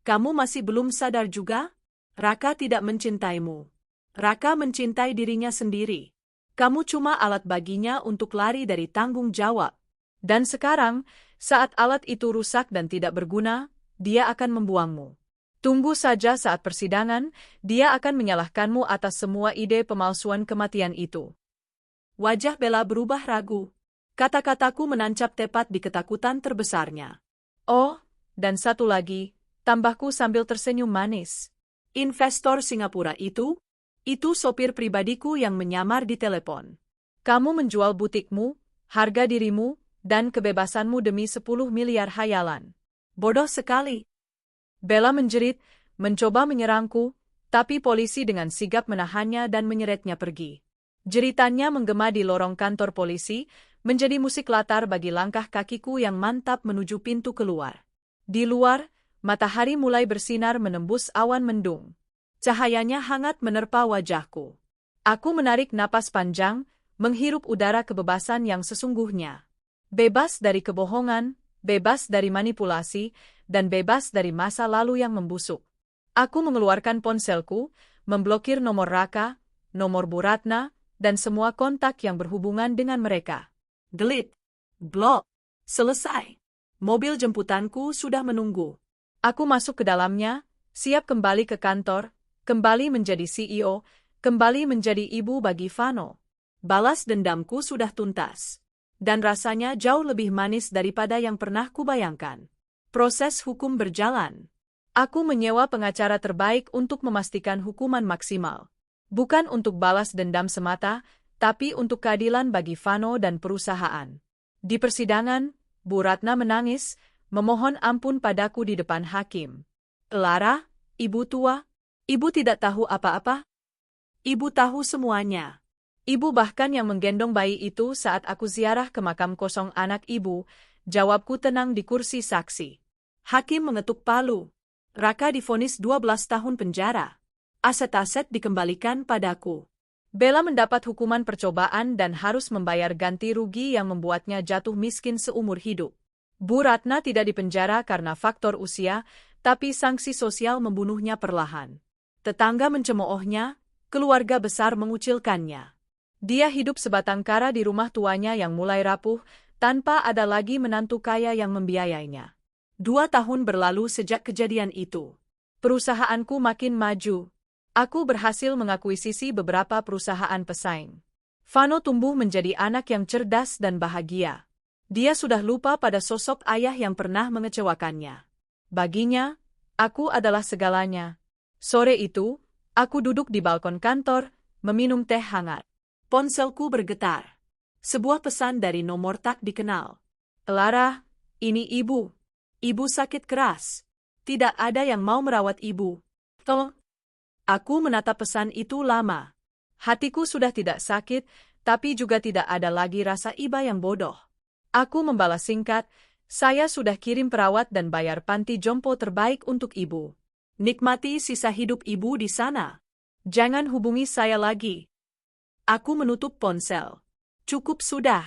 kamu masih belum sadar juga? Raka tidak mencintaimu. Raka mencintai dirinya sendiri. Kamu cuma alat baginya untuk lari dari tanggung jawab. Dan sekarang, saat alat itu rusak dan tidak berguna, dia akan membuangmu. Tunggu saja saat persidangan, dia akan menyalahkanmu atas semua ide pemalsuan kematian itu. Wajah Bella berubah ragu. Kata-kataku menancap tepat di ketakutan terbesarnya. Oh, dan satu lagi, tambahku sambil tersenyum manis. Investor Singapura itu sopir pribadiku yang menyamar di telepon. Kamu menjual butikmu, harga dirimu, dan kebebasanmu demi 10 miliar hayalan. Bodoh sekali. Bella menjerit, mencoba menyerangku, tapi polisi dengan sigap menahannya dan menyeretnya pergi. Jeritannya menggema di lorong kantor polisi, menjadi musik latar bagi langkah kakiku yang mantap menuju pintu keluar. Di luar, matahari mulai bersinar menembus awan mendung. Cahayanya hangat menerpa wajahku. Aku menarik napas panjang, menghirup udara kebebasan yang sesungguhnya. Bebas dari kebohongan, bebas dari manipulasi, dan bebas dari masa lalu yang membusuk. Aku mengeluarkan ponselku, memblokir nomor Raka, nomor Bu Ratna, dan semua kontak yang berhubungan dengan mereka. Delete. Blok. Selesai. Mobil jemputanku sudah menunggu. Aku masuk ke dalamnya, siap kembali ke kantor, kembali menjadi CEO, kembali menjadi ibu bagi Vano. Balas dendamku sudah tuntas. Dan rasanya jauh lebih manis daripada yang pernah kubayangkan. Proses hukum berjalan. Aku menyewa pengacara terbaik untuk memastikan hukuman maksimal. Bukan untuk balas dendam semata, tapi untuk keadilan bagi Vano dan perusahaan. Di persidangan, Bu Ratna menangis, memohon ampun padaku di depan hakim. Lara, ibu tua, ibu tidak tahu apa-apa? Ibu tahu semuanya. Ibu bahkan yang menggendong bayi itu saat aku ziarah ke makam kosong anak ibu, jawabku tenang di kursi saksi. Hakim mengetuk palu. Raka divonis 12 tahun penjara. Aset-aset dikembalikan padaku. Bella mendapat hukuman percobaan dan harus membayar ganti rugi yang membuatnya jatuh miskin seumur hidup. Bu Ratna tidak dipenjara karena faktor usia, tapi sanksi sosial membunuhnya perlahan. Tetangga mencemoohnya, keluarga besar mengucilkannya. Dia hidup sebatang kara di rumah tuanya yang mulai rapuh, tanpa ada lagi menantu kaya yang membiayainya. 2 tahun berlalu sejak kejadian itu. Perusahaanku makin maju. Aku berhasil mengakuisisi beberapa perusahaan pesaing. Vano tumbuh menjadi anak yang cerdas dan bahagia. Dia sudah lupa pada sosok ayah yang pernah mengecewakannya. Baginya, aku adalah segalanya. Sore itu, aku duduk di balkon kantor, meminum teh hangat. Ponselku bergetar. Sebuah pesan dari nomor tak dikenal. Lara, ini ibu. Ibu sakit keras. Tidak ada yang mau merawat ibu. Tolong. Aku menatap pesan itu lama. Hatiku sudah tidak sakit, tapi juga tidak ada lagi rasa iba yang bodoh. Aku membalas singkat, saya sudah kirim perawat dan bayar panti jompo terbaik untuk ibu. Nikmati sisa hidup ibu di sana. Jangan hubungi saya lagi. Aku menutup ponsel. Cukup sudah.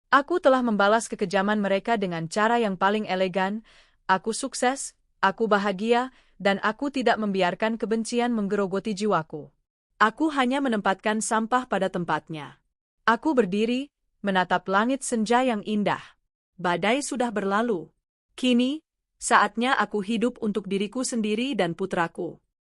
Aku telah membalas kekejaman mereka dengan cara yang paling elegan. Aku sukses, aku bahagia, dan aku tidak membiarkan kebencian menggerogoti jiwaku. Aku hanya menempatkan sampah pada tempatnya. Aku berdiri, menatap langit senja yang indah. Badai sudah berlalu. Kini, saatnya aku hidup untuk diriku sendiri dan putraku.